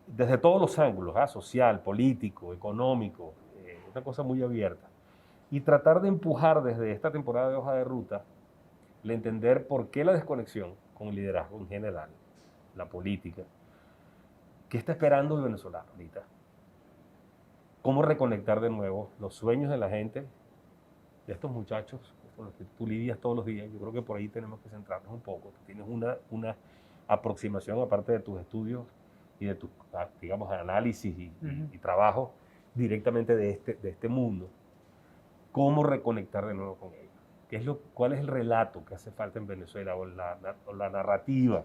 desde todos los ángulos, social, político, económico, una cosa muy abierta. Y tratar de empujar desde esta temporada de Hoja de Ruta, el entender por qué la desconexión con el liderazgo en general, la política, qué está esperando el venezolano ahorita, cómo reconectar de nuevo los sueños de la gente, de estos muchachos con los que tú lidias todos los días. Yo creo que por ahí tenemos que centrarnos un poco. Tú tienes una aproximación, aparte de tus estudios y de tus, digamos, análisis y trabajo directamente de este mundo. ¿Cómo reconectar de nuevo con ellos? ¿Cuál es el relato que hace falta en Venezuela o la narrativa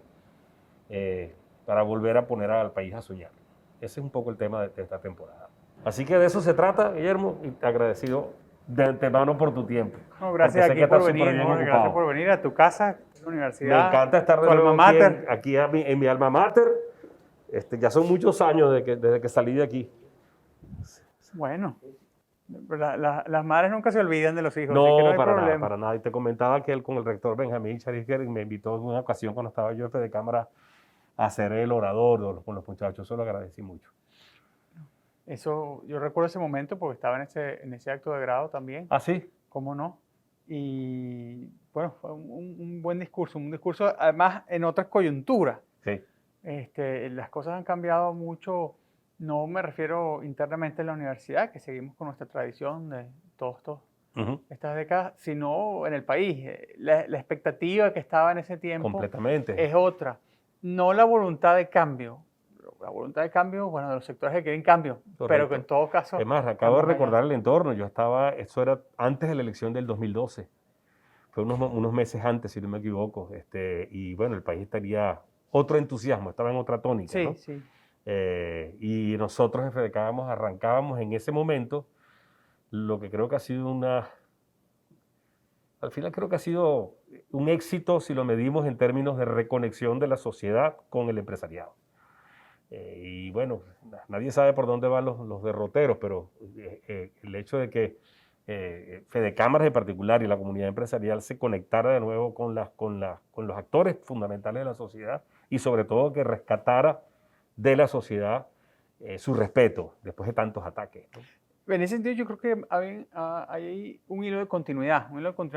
para volver a poner al país a soñar? Ese es un poco el tema de esta temporada. Así que de eso se trata, Guillermo, y agradecido de antemano por tu tiempo. No, gracias sé aquí que por estás venir, súper bien no, gracias ocupado. por venir a tu casa, a la universidad. Me encanta estar de tu nuevo alma mater. aquí en mi alma mater. Ya son muchos años desde que salí de aquí. Bueno, las madres nunca se olvidan de los hijos, No, así que no hay para problema. nada, para nada. Y te comentaba que él con el rector Benjamín Charisker me invitó en una ocasión cuando estaba yo de cámara a ser el orador con los muchachos. Eso lo agradecí mucho. Eso, yo recuerdo ese momento porque estaba en ese acto de grado también. ¿Ah, sí? ¿Cómo no? Y bueno, fue un buen discurso, un discurso además en otras coyunturas. Sí. Las cosas han cambiado mucho, no me refiero internamente en la universidad, que seguimos con nuestra tradición de estas décadas, sino en el país. La expectativa que estaba en ese tiempo Completamente. es otra. No la voluntad de cambio. La voluntad de cambio, bueno, de los sectores que quieren cambio, Correcto. pero que en todo caso... Es más, acabo de recordar el entorno. Eso era antes de la elección del 2012. Fue unos meses antes, si no me equivoco. Y bueno, el país estaría otro entusiasmo, estaba en otra tónica. Sí, ¿no? sí. Y nosotros arrancábamos en ese momento lo que creo que ha sido al final creo que ha sido un éxito si lo medimos en términos de reconexión de la sociedad con el empresariado. Y bueno, nadie sabe por dónde van los derroteros, pero el hecho de que Fedecámaras en particular y la comunidad empresarial se conectara de nuevo con los actores fundamentales de la sociedad y sobre todo que rescatara de la sociedad su respeto después de tantos ataques, ¿no? En ese sentido, yo creo que hay un hilo de continuidad,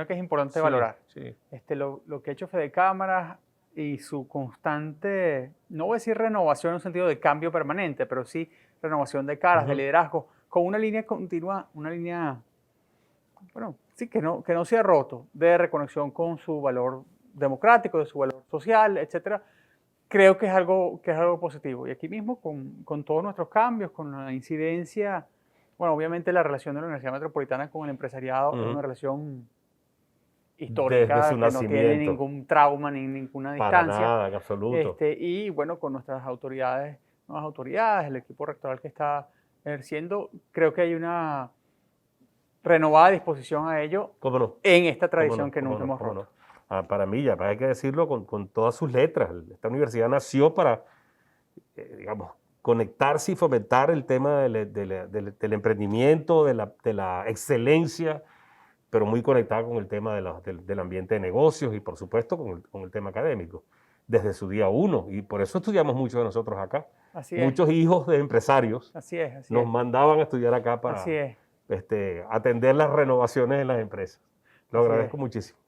que es importante valorar. Sí. Lo que ha hecho Fedecámaras y su constante, no voy a decir renovación en un sentido de cambio permanente, pero sí renovación de caras, de liderazgo, con una línea continua, una línea, bueno, sí, que no se ha roto, de reconexión con su valor democrático, de su valor social, etcétera. Creo que es algo positivo. Y aquí mismo, con todos nuestros cambios, con la incidencia, bueno, obviamente la relación de la Universidad Metropolitana con el empresariado es una relación histórica que no tiene ningún trauma ni ninguna distancia. Para nada, en absoluto. Y bueno, con nuestras nuevas autoridades, el equipo rectoral que está ejerciendo, creo que hay una renovada disposición a ello. ¿Cómo no? En esta tradición que nunca hemos roto. Para mí, ya hay que decirlo con todas sus letras. Esta universidad nació para, digamos, conectarse y fomentar el tema del emprendimiento, de la excelencia, pero muy conectada con el tema del ambiente de negocios y, por supuesto, con el tema académico, desde su día uno. Y por eso estudiamos muchos de nosotros acá. Muchos hijos de empresarios nos mandaban a estudiar acá para atender las renovaciones en las empresas. Lo agradezco muchísimo.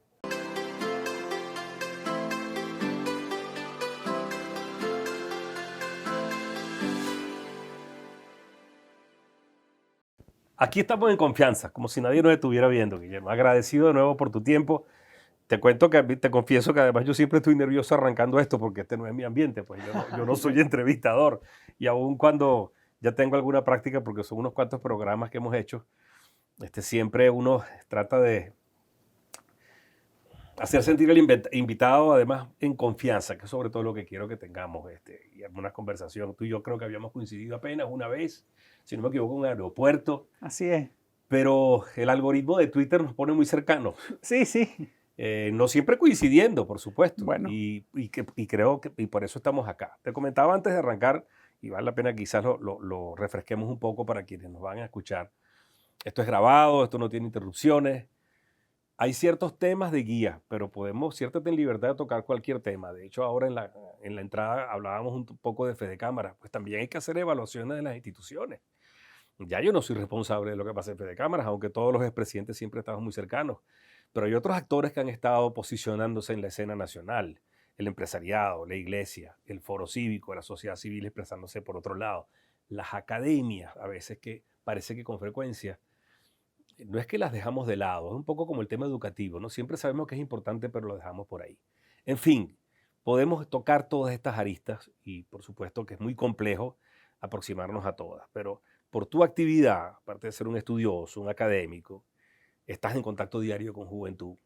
Aquí estamos en confianza, como si nadie nos estuviera viendo, Guillermo. Agradecido de nuevo por tu tiempo. Te confieso que además yo siempre estoy nervioso arrancando esto porque este no es mi ambiente, pues yo no soy entrevistador. Y aun cuando ya tengo alguna práctica, porque son unos cuantos programas que hemos hecho, siempre uno trata de hacer sentir al invitado además en confianza, que es sobre todo lo que quiero que tengamos, y algunas conversaciones. Tú y yo creo que habíamos coincidido apenas una vez, si no me equivoco, en un aeropuerto. Así es. Pero el algoritmo de Twitter nos pone muy cercanos. Sí, sí. No siempre coincidiendo, por supuesto. Bueno. Y creo que por eso estamos acá. Te comentaba antes de arrancar, y vale la pena quizás lo refresquemos un poco para quienes nos van a escuchar. Esto es grabado, esto no tiene interrupciones. hay ciertos temas de guía, pero podemos, siéntate en libertad de tocar cualquier tema. De hecho, ahora en la entrada hablábamos un poco de Fede Cámaras, pues también hay que hacer evaluaciones de las instituciones. Ya yo no soy responsable de lo que pasa en Fede Cámaras, aunque todos los expresidentes siempre estamos muy cercanos, pero hay otros actores que han estado posicionándose en la escena nacional, el empresariado, la iglesia, el foro cívico, la sociedad civil expresándose por otro lado, las academias, a veces que parece que con frecuencia no es que las dejamos de lado, es un poco como el tema educativo, ¿no? Siempre sabemos que es importante, pero lo dejamos por ahí. En fin, podemos tocar todas estas aristas y por supuesto que es muy complejo aproximarnos a todas, pero por tu actividad, aparte de ser un estudioso, un académico, estás en contacto diario con juventud.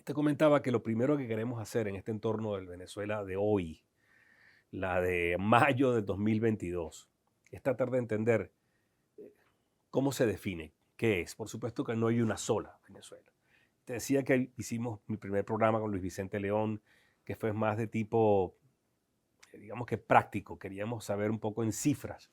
Te comentaba que lo primero que queremos hacer en este entorno del Venezuela de hoy, la de mayo del 2022, es tratar de entender cómo se define, qué es. Por supuesto que no hay una sola Venezuela. Te decía que hicimos mi primer programa con Luis Vicente León, que fue más de tipo, digamos que práctico. Queríamos saber un poco en cifras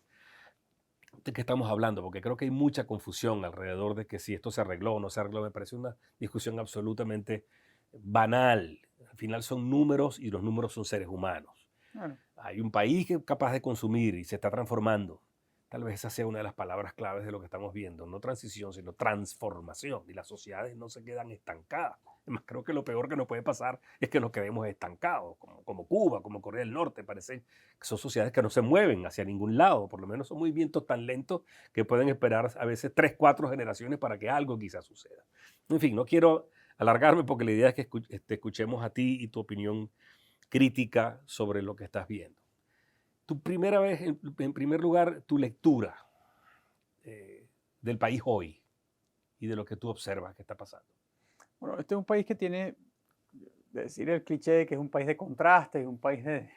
de qué estamos hablando, porque creo que hay mucha confusión alrededor de que si esto se arregló o no se arregló. Me parece una discusión absolutamente banal. Al final son números y los números son seres humanos. Claro. Hay un país que es capaz de consumir y se está transformando. Tal vez esa sea una de las palabras claves de lo que estamos viendo. No transición, sino transformación. Y las sociedades no se quedan estancadas. Además, creo que lo peor que nos puede pasar es que nos quedemos estancados, como Cuba, como Corea del Norte. Parece que son sociedades que no se mueven hacia ningún lado. Por lo menos son movimientos tan lentos que pueden esperar a veces 3, 4 generaciones para que algo quizás suceda. En fin, no quiero alargarme porque la idea es que te escuchemos a ti y tu opinión crítica sobre lo que estás viendo. Tu primera vez, en primer lugar, tu lectura del país hoy y de lo que tú observas que está pasando. Bueno, este es un país que tiene, decir el cliché de que es un país de contrastes, un país de,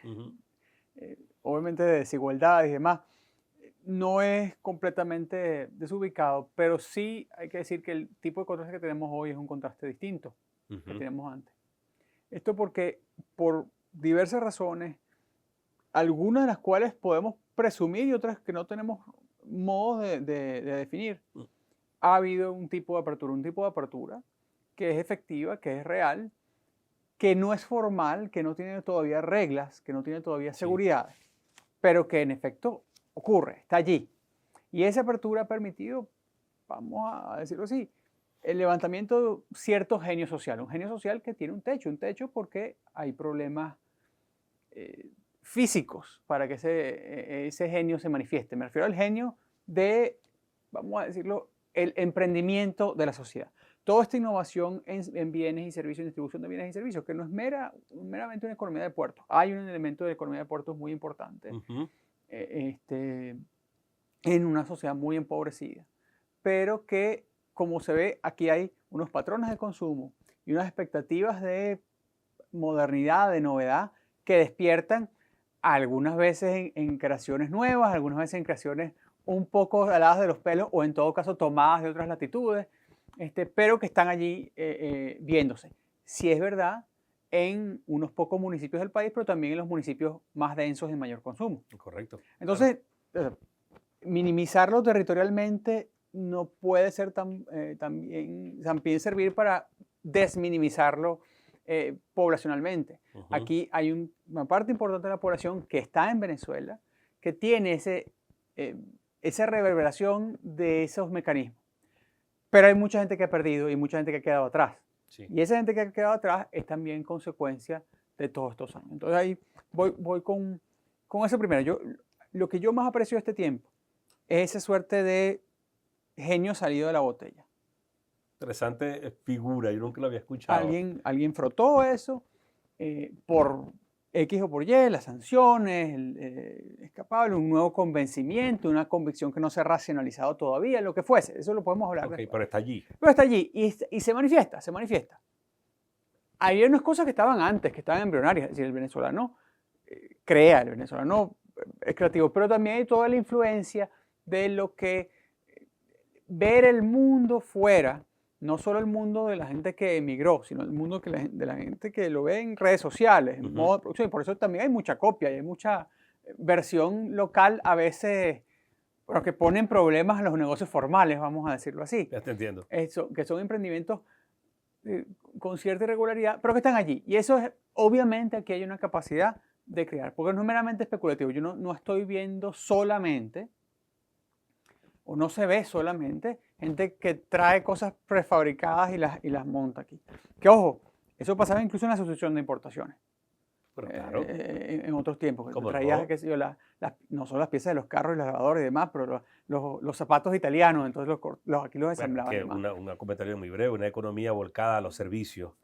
obviamente de desigualdad y demás, no es completamente desubicado, pero sí hay que decir que el tipo de contraste que tenemos hoy es un contraste distinto que teníamos antes. Esto porque por diversas razones, algunas de las cuales podemos presumir y otras que no tenemos modos de definir, ha habido un tipo de apertura que es efectiva, que es real, que no es formal, que no tiene todavía reglas, que no tiene todavía seguridades, pero que en efecto ocurre, está allí. Y esa apertura ha permitido, vamos a decirlo así, el levantamiento de cierto genio social, un genio social que tiene un techo porque hay problemas físicos para que ese genio se manifieste. Me refiero al genio de, vamos a decirlo, el emprendimiento de la sociedad. Toda esta innovación en bienes y servicios, en distribución de bienes y servicios, que no es meramente una economía de puertos. Hay un elemento de economía de puertos muy importante en una sociedad muy empobrecida, pero que, como se ve, aquí hay unos patrones de consumo y unas expectativas de modernidad, de novedad, que despiertan algunas veces en creaciones nuevas, algunas veces en creaciones un poco aladas de los pelos o en todo caso tomadas de otras latitudes, pero que están allí viéndose. Si es verdad, en unos pocos municipios del país, pero también en los municipios más densos y de mayor consumo. Correcto. Entonces, minimizarlo territorialmente no puede ser también servir para desminimizarlo poblacionalmente. Aquí hay una parte importante de la población que está en Venezuela, que tiene esa reverberación de esos mecanismos. Pero hay mucha gente que ha perdido y mucha gente que ha quedado atrás. Sí. Y esa gente que ha quedado atrás es también consecuencia de todos estos años. Entonces ahí voy con eso primero. Lo que yo más aprecio de este tiempo es esa suerte de genio salido de la botella. Interesante figura, yo nunca lo había escuchado. Alguien frotó eso por X o por Y, las sanciones, el escapable, un nuevo convencimiento, una convicción que no se ha racionalizado todavía, lo que fuese. Eso lo podemos hablar. Ok, pero está allí. Pero está allí y se manifiesta. Hay unas cosas que estaban antes, que estaban embrionarias. Es decir, el venezolano crea, el venezolano es creativo, pero también hay toda la influencia de lo que ver el mundo fuera, no solo el mundo de la gente que emigró, sino el mundo de la gente que lo ve en redes sociales, en modo de producción. Y por eso también hay mucha copia y hay mucha versión local a veces, bueno, que ponen problemas a los negocios formales, vamos a decirlo así. Ya te entiendo. Que son emprendimientos con cierta irregularidad, pero que están allí. Y eso es, obviamente, aquí hay una capacidad de crear, porque no es meramente especulativo. Yo no estoy viendo solamente, o no se ve solamente, gente que trae cosas prefabricadas y las monta aquí. Que ojo, eso pasaba incluso en la asociación de importaciones. Pero claro, En otros tiempos, que ¿cómo traías, no? qué sé yo, no solo las piezas de los carros y los lavadores y demás, pero los zapatos italianos, entonces aquí los Bueno, ensamblaban y que demás. un comentario muy breve, una economía volcada a los servicios,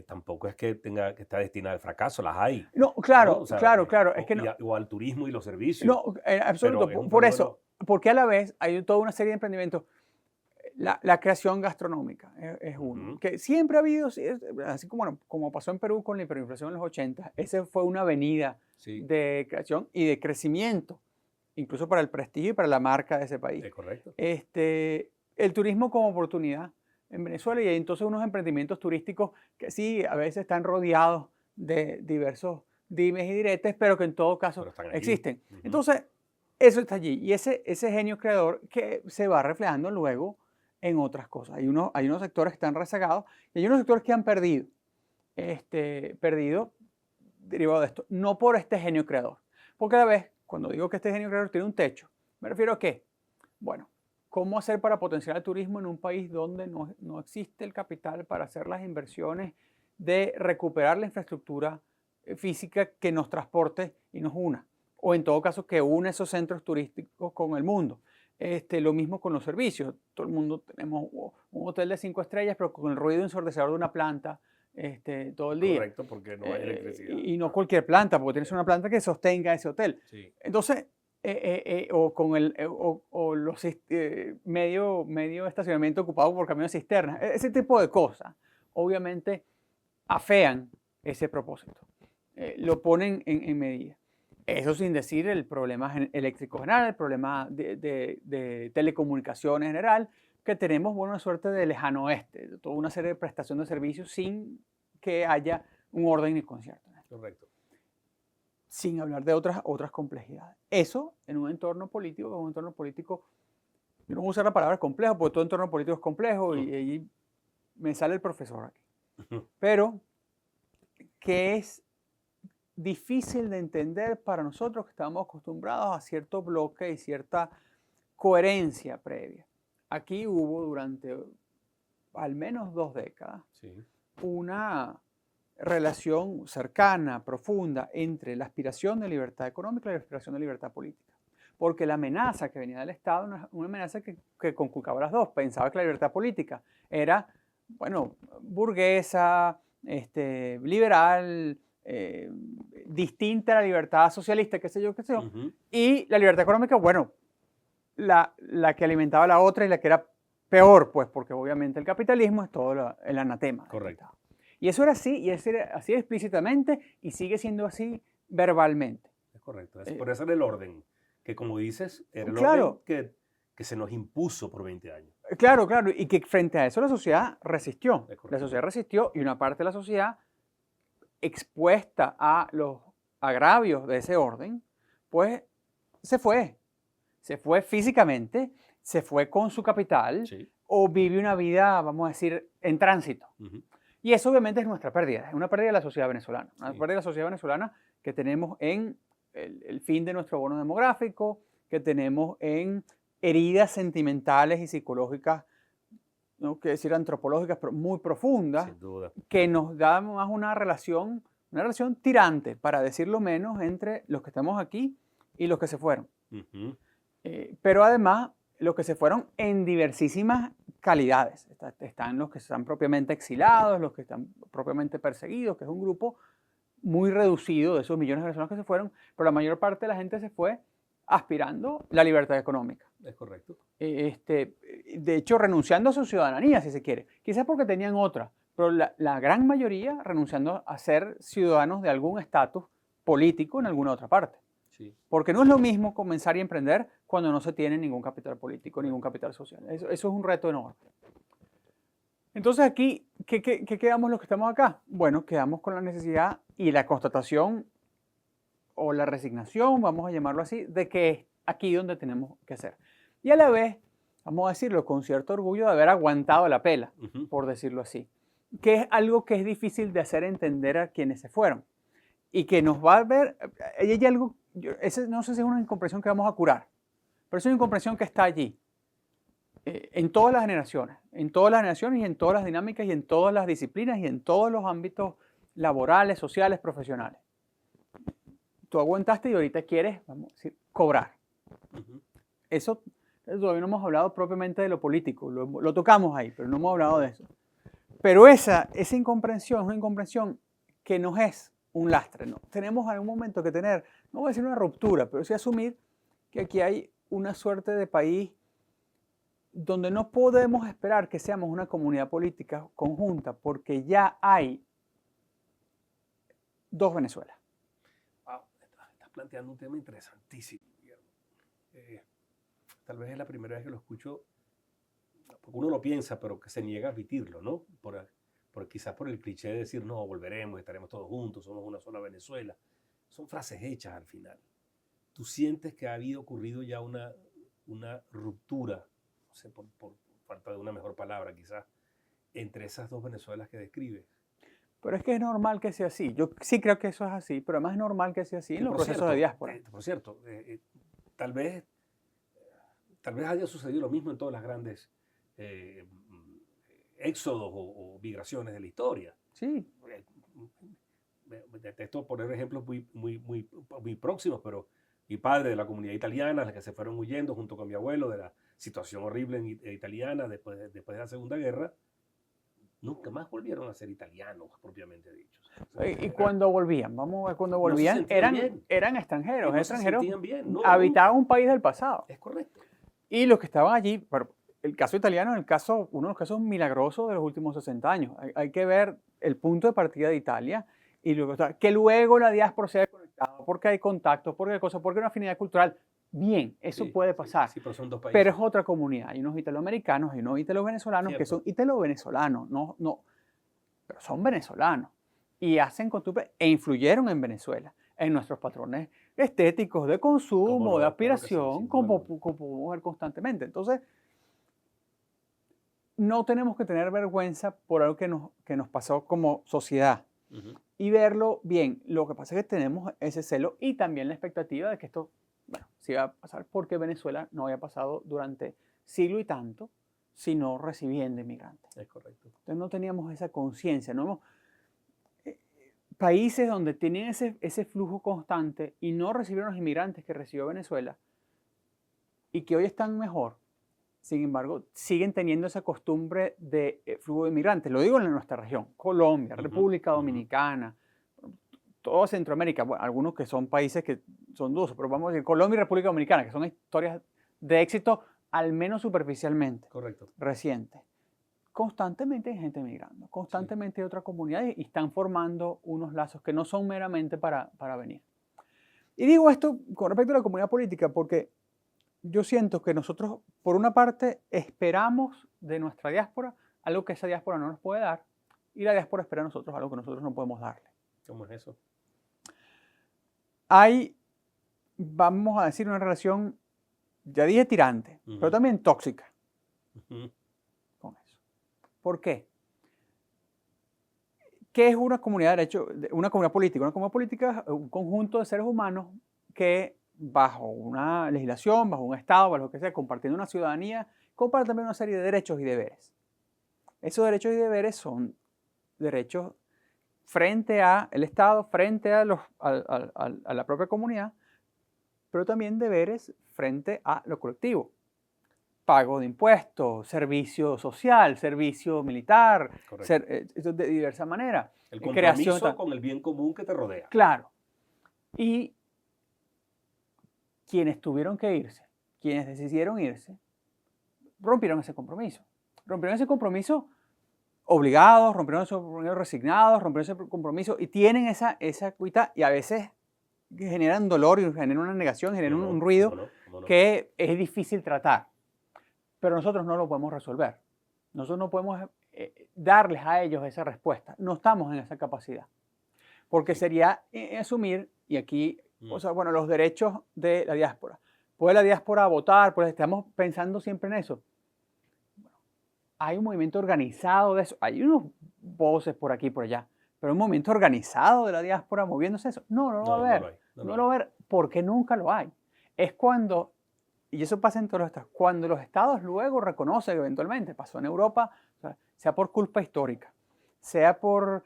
tampoco es que que está destinada al fracaso, las hay, No, ¿no? claro, O sea, claro, es que no, o al turismo y los servicios, no, en pero absoluto, es un por eso, fenómeno, porque a la vez hay toda una serie de emprendimientos. La creación gastronómica es uno, ujú, que siempre ha habido, sí, así como, bueno, como pasó en Perú con la hiperinflación en los 80, esa fue una avenida sí, de creación y de crecimiento, incluso para el prestigio y para la marca de ese país. es correcto, El turismo como oportunidad en Venezuela, y hay entonces unos emprendimientos turísticos que sí, a veces están rodeados de diversos dimes y diretes, pero que en todo caso pero están allí. existen. Ujú, Entonces, eso está allí. Y ese genio creador que se va reflejando luego en otras cosas. Hay unos sectores que están rezagados y hay unos sectores que han perdido. Perdido derivado de esto. No por este genio creador. Porque a la vez, cuando digo que este genio creador tiene un techo, me refiero a qué. Bueno, ¿cómo hacer para potenciar el turismo en un país donde no existe el capital para hacer las inversiones de recuperar la infraestructura física que nos transporte y nos una? O en todo caso, que une esos centros turísticos con el mundo. Lo mismo con los servicios. Todo el mundo tenemos un hotel de 5 estrellas, pero con el ruido ensordecedor de una planta todo el día. correcto, porque no hay electricidad. Y no cualquier planta, porque tienes una planta que sostenga ese hotel. Sí, Entonces, o con o los medio estacionamiento ocupado por camiones cisternas, ese tipo de cosas, obviamente afean ese propósito, lo ponen en medida. Eso sin decir el problema eléctrico general, el problema de telecomunicaciones general, que tenemos buena suerte de lejano oeste, de toda una serie de prestación de servicios sin que haya un orden y concierto. correcto. Sin hablar de otras complejidades. Eso en un entorno político, yo no voy a usar la palabra complejo, porque todo entorno político es complejo y ahí me sale el profesor aquí. Pero que es difícil de entender para nosotros que estamos acostumbrados a cierto bloque y cierta coherencia previa. Aquí hubo durante al menos 2 décadas Sí, una relación cercana, profunda, entre la aspiración de libertad económica y la aspiración de libertad política. Porque la amenaza que venía del Estado era una amenaza que conculcaba las dos. Pensaba que la libertad política era, bueno, burguesa, liberal, distinta a la libertad socialista, qué sé yo, qué sé yo. ujú, Y la libertad económica, bueno, la que alimentaba la otra y la que era peor, pues, porque obviamente el capitalismo es todo el anatema. correcto. Y eso era así, y eso era así explícitamente, y sigue siendo así verbalmente. Es correcto. Por eso era el orden, que como dices, era el Claro, orden que se nos impuso por 20 años. claro, y que frente a eso la sociedad resistió. Es correcto. La sociedad resistió y una parte de la sociedad expuesta a los agravios de ese orden, pues se fue. Se fue físicamente, se fue con su capital Sí. o vive una vida, vamos a decir, en tránsito. Ujú, Y eso obviamente es nuestra pérdida, es una pérdida de la sociedad venezolana, una sí. pérdida de la sociedad venezolana que tenemos en el fin de nuestro bono demográfico, que tenemos en heridas sentimentales y psicológicas, no quiero decir antropológicas, pero muy profundas, Sin duda. que nos da más una relación tirante, para decirlo menos, entre los que estamos aquí y los que se fueron. Ujú, Pero además, los que se fueron en diversísimas calidades. Están los que están propiamente exilados, los que están propiamente perseguidos, que es un grupo muy reducido de esos millones de personas que se fueron, pero la mayor parte de la gente se fue aspirando la libertad económica. es correcto. De hecho, renunciando a su ciudadanía, si se quiere. Quizás porque tenían otra, pero la gran mayoría renunciando a ser ciudadanos de algún estatus político en alguna otra parte. Sí. Porque no es lo mismo comenzar y emprender cuando no se tiene ningún capital político, ningún capital social. Eso es un reto enorme. Entonces aquí, ¿qué quedamos los que estamos acá? Bueno, quedamos con la necesidad y la constatación o la resignación, vamos a llamarlo así, de que es aquí donde tenemos que hacer. Y a la vez, vamos a decirlo con cierto orgullo de haber aguantado la pela, Ujú, por decirlo así. que es algo que es difícil de hacer entender a quienes se fueron. Y que nos va a ver, hay algo, no sé si es una incomprensión que vamos a curar, pero es una incomprensión que está allí, en todas las generaciones y en todas las dinámicas y en todas las disciplinas y en todos los ámbitos laborales, sociales, profesionales. Tú aguantaste y ahorita quieres, vamos a decir, cobrar. Eso todavía no hemos hablado propiamente de lo político, lo tocamos ahí, pero no hemos hablado de eso. Pero esa incomprensión es una incomprensión que nos es un lastre, ¿no? Tenemos en algún momento que tener, no voy a decir una ruptura, pero sí asumir que aquí hay una suerte de país donde no podemos esperar que seamos una comunidad política conjunta, porque ya hay dos Venezuelas. Wow, estás planteando un tema interesantísimo, Guillermo. Tal vez es la primera vez que lo escucho, porque uno lo piensa, pero que se niega a admitirlo, ¿no? Quizás por el cliché de decir, no, volveremos, estaremos todos juntos, somos una sola Venezuela. Son frases hechas al final. ¿Tú sientes que ha ocurrido ya una ruptura, no sé, por falta de una mejor palabra quizás, entre esas dos Venezuelas que describes? Pero es que es normal que sea así. Yo sí creo que eso es así, pero además es normal que sea así en los procesos de diáspora. Por cierto, tal vez haya sucedido lo mismo en todas las grandes éxodos o migraciones de la historia. Sí. Detesto poner ejemplos muy próximos, pero mi padre de la comunidad italiana, los que se fueron huyendo junto con mi abuelo de la situación horrible italiana después de la Segunda Guerra, nunca más volvieron a ser italianos, propiamente dichos. Y cuando volvían, vamos a ver, cuando volvían, eran extranjeros, bien, habitaban un país del pasado. Es correcto. Y los que estaban allí, pero el caso italiano es uno de los casos milagrosos de los últimos 60 años. Hay que ver el punto de partida de Italia y luego que luego la diáspora se haya conectado, porque hay contactos, porque hay cosas, porque hay una afinidad cultural. Bien, eso puede pasar. Sí, pero son dos países. Pero es otra comunidad. Hay unos italoamericanos, hay unos italo-venezolanos que son italo-venezolanos, pero son venezolanos. Y hacen costumbres e influyeron en Venezuela, en nuestros patrones estéticos, de consumo, de aspiración, como podemos ver constantemente. Entonces, no tenemos que tener vergüenza por algo que nos pasó como sociedad. Y verlo bien. Lo que pasa es que tenemos ese celo y también la expectativa de que esto, sí va a pasar, porque Venezuela no había pasado durante siglo y tanto, sino recibiendo inmigrantes. Es correcto. Entonces no teníamos esa conciencia. Países donde tenían ese flujo constante y no recibieron los inmigrantes que recibió Venezuela y que hoy están mejor, sin embargo, siguen teniendo esa costumbre de flujo de inmigrantes. Lo digo en nuestra región, Colombia, República Dominicana, toda Centroamérica, bueno, algunos que son países que son dudosos, pero vamos a decir Colombia y República Dominicana, que son historias de éxito, al menos superficialmente, recientes. Constantemente hay gente migrando, constantemente hay otra comunidad y están formando unos lazos que no son meramente para venir. Y digo esto con respecto a la comunidad política porque yo siento que nosotros, por una parte, esperamos de nuestra diáspora algo que esa diáspora no nos puede dar y la diáspora espera de nosotros algo que nosotros no podemos darle. ¿Cómo es eso? Hay, vamos a decir, una relación, ya dije tirante, pero también tóxica. Con eso. ¿Por qué? ¿Qué es una comunidad de derecho, una comunidad política? Una comunidad política es un conjunto de seres humanos que bajo una legislación, bajo un Estado, bajo lo que sea, compartiendo una ciudadanía, comparten también una serie de derechos y deberes. Esos derechos y deberes son derechos frente al Estado, frente a la propia comunidad, pero también deberes frente a lo colectivo. Pago de impuestos, servicio social, servicio militar, de diversa manera. El compromiso con el bien común que te rodea. Claro. Y quienes tuvieron que irse, quienes decidieron irse, rompieron ese compromiso. Rompieron ese compromiso obligados, rompieron ese compromiso resignados, rompieron ese compromiso y tienen esa cuita y a veces generan dolor y generan una negación, generan un ruido que es difícil tratar. Pero nosotros no lo podemos resolver. Nosotros no podemos darles a ellos esa respuesta. No estamos en esa capacidad. Porque sería asumir, y aquí, o sea, bueno, los derechos de la diáspora. ¿Puede la diáspora votar? Pues estamos pensando siempre en eso. Bueno, hay un movimiento organizado de eso. Hay unos voces por aquí y por allá, pero un movimiento organizado de la diáspora moviéndose eso. No, no lo va a No, no haber. lo hay. No No lo lo va hay. a haber porque nunca lo hay. Es cuando, y eso pasa en todos los estados, cuando los estados luego reconocen eventualmente, pasó en Europa, o sea por culpa histórica, sea por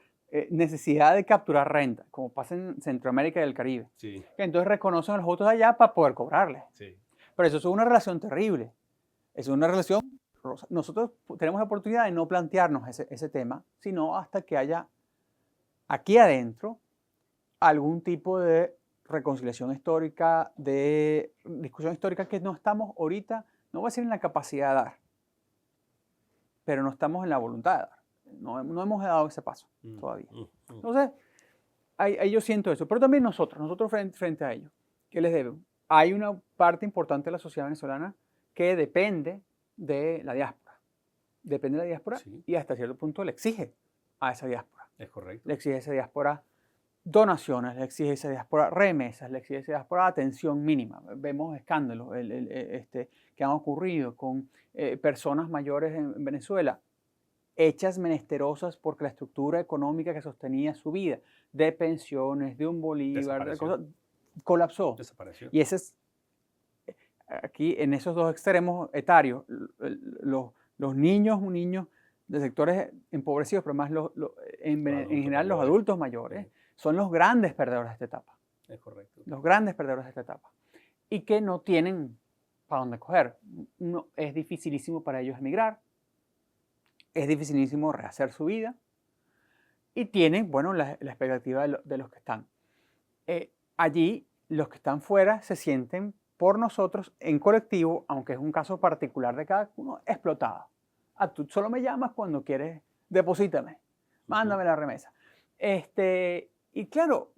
necesidad de capturar renta, como pasa en Centroamérica y el Caribe, Sí, que entonces reconocen a los otros de allá para poder cobrarles. sí. Pero eso es una relación terrible. Es una relación, nosotros tenemos la oportunidad de no plantearnos ese tema, sino hasta que haya aquí adentro algún tipo de reconciliación histórica, de discusión histórica que no estamos ahorita, no voy a decir en la capacidad de dar, pero no estamos en la voluntad de dar. No hemos dado ese paso todavía. Entonces, ahí yo siento eso, pero también nosotros frente a ellos, ¿qué les debemos? Hay una parte importante de la sociedad venezolana que depende de la diáspora. Depende de la diáspora Sí, y hasta cierto punto le exige a esa diáspora. es correcto. Le exige a esa diáspora donaciones, le exige a esa diáspora remesas, le exige a esa diáspora atención mínima. Vemos escándalos que han ocurrido con personas mayores en Venezuela, hechas menesterosas porque la estructura económica que sostenía su vida, de pensiones, de un bolívar, de cosas, colapsó. Desapareció. Y ese es, aquí en esos dos extremos etarios, los niños de sectores empobrecidos, pero más en general los adultos mayores, son los grandes perdedores de esta etapa. Es correcto. Los grandes perdedores de esta etapa. Y que no tienen para dónde coger. No, es dificilísimo para ellos emigrar, es dificilísimo rehacer su vida y tienen, bueno, la expectativa de los que están. Allí, los que están fuera se sienten por nosotros en colectivo, aunque es un caso particular de cada uno, explotados. Tú solo me llamas cuando quieres, deposítame, mándame la remesa. Y claro,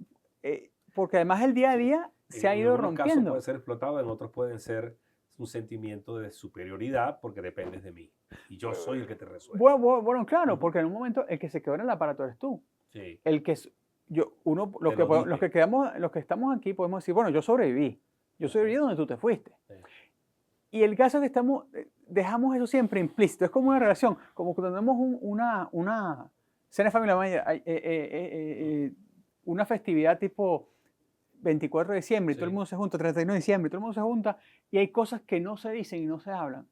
porque además el día a día se ha ido En algunos casos rompiendo. puede ser explotado, en otros pueden ser un sentimiento de superioridad porque dependes de mí y yo soy el que te resuelve. Bueno, claro, porque en un momento el que se quedó en el aparato eres tú. Sí. El que los que estamos aquí podemos decir, bueno, yo sobreviví donde tú te fuiste. Sí. Y el caso es que dejamos eso siempre implícito, es como una relación, como cuando tenemos una cena familiar, una festividad tipo 24 de diciembre, y todo el mundo se junta, 31 de diciembre, y todo el mundo se junta, y hay cosas que no se dicen y no se hablan.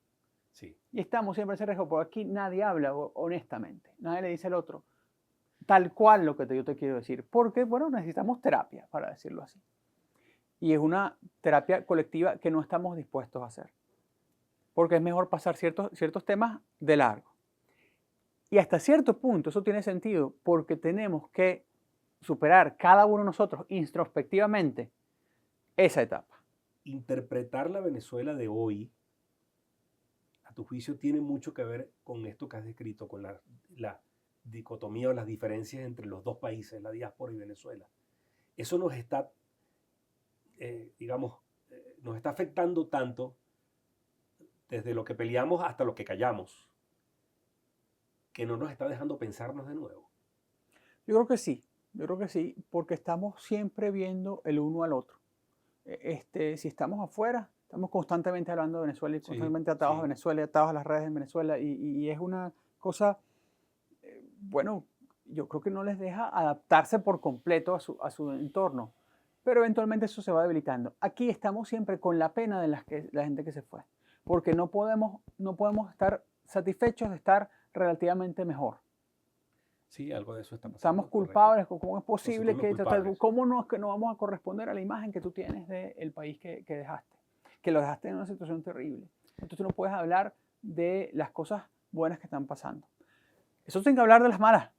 Sí. Y estamos siempre en ese riesgo, porque aquí nadie habla honestamente, nadie le dice al otro tal cual lo que yo te quiero decir, porque, bueno, necesitamos terapia, para decirlo así. Y es una terapia colectiva que no estamos dispuestos a hacer, porque es mejor pasar ciertos temas de largo. Y hasta cierto punto eso tiene sentido, porque tenemos que superar cada uno de nosotros introspectivamente esa etapa. Interpretar la Venezuela de hoy, a tu juicio, tiene mucho que ver con esto que has descrito, con la dicotomía o las diferencias entre los dos países, la diáspora y Venezuela. Eso nos está, nos está afectando tanto desde lo que peleamos hasta lo que callamos, que no nos está dejando pensarnos de nuevo. Yo creo que sí, porque estamos siempre viendo el uno al otro. Si estamos afuera, estamos constantemente hablando de Venezuela y constantemente atados a Venezuela y atados a las redes de Venezuela y es una cosa, bueno, yo creo que no les deja adaptarse por completo a su entorno, pero eventualmente eso se va debilitando. Aquí estamos siempre con la pena de la gente que se fue, porque no podemos estar satisfechos de estar relativamente mejor. Sí, algo de eso está pasando. Estamos culpables. ¿Cómo es posible cómo no vamos a corresponder a la imagen que tú tienes del país que dejaste? Que lo dejaste en una situación terrible. Entonces tú no puedes hablar de las cosas buenas que están pasando. Eso sin que hablar de las malas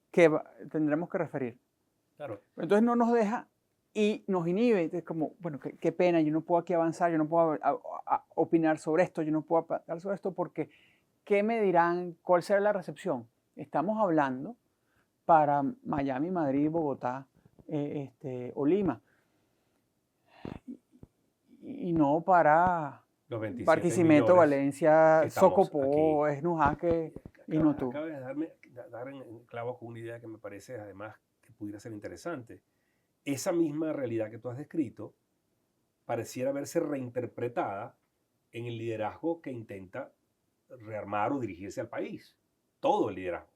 que tendremos que referir. Claro. Entonces no nos deja y nos inhibe. Es como, bueno, qué pena, yo no puedo aquí avanzar, yo no puedo opinar sobre esto, yo no puedo hablar sobre esto porque ¿qué me dirán? ¿Cuál será la recepción? Estamos hablando para Miami, Madrid, Bogotá o Lima. Y no para Barquisimeto, Valencia, Socopó, Esnujaque y no tú. Acabas de dar en clavo con una idea que me parece además que pudiera ser interesante. Esa misma realidad que tú has descrito pareciera verse reinterpretada en el liderazgo que intenta rearmar o dirigirse al país. Todo el liderazgo.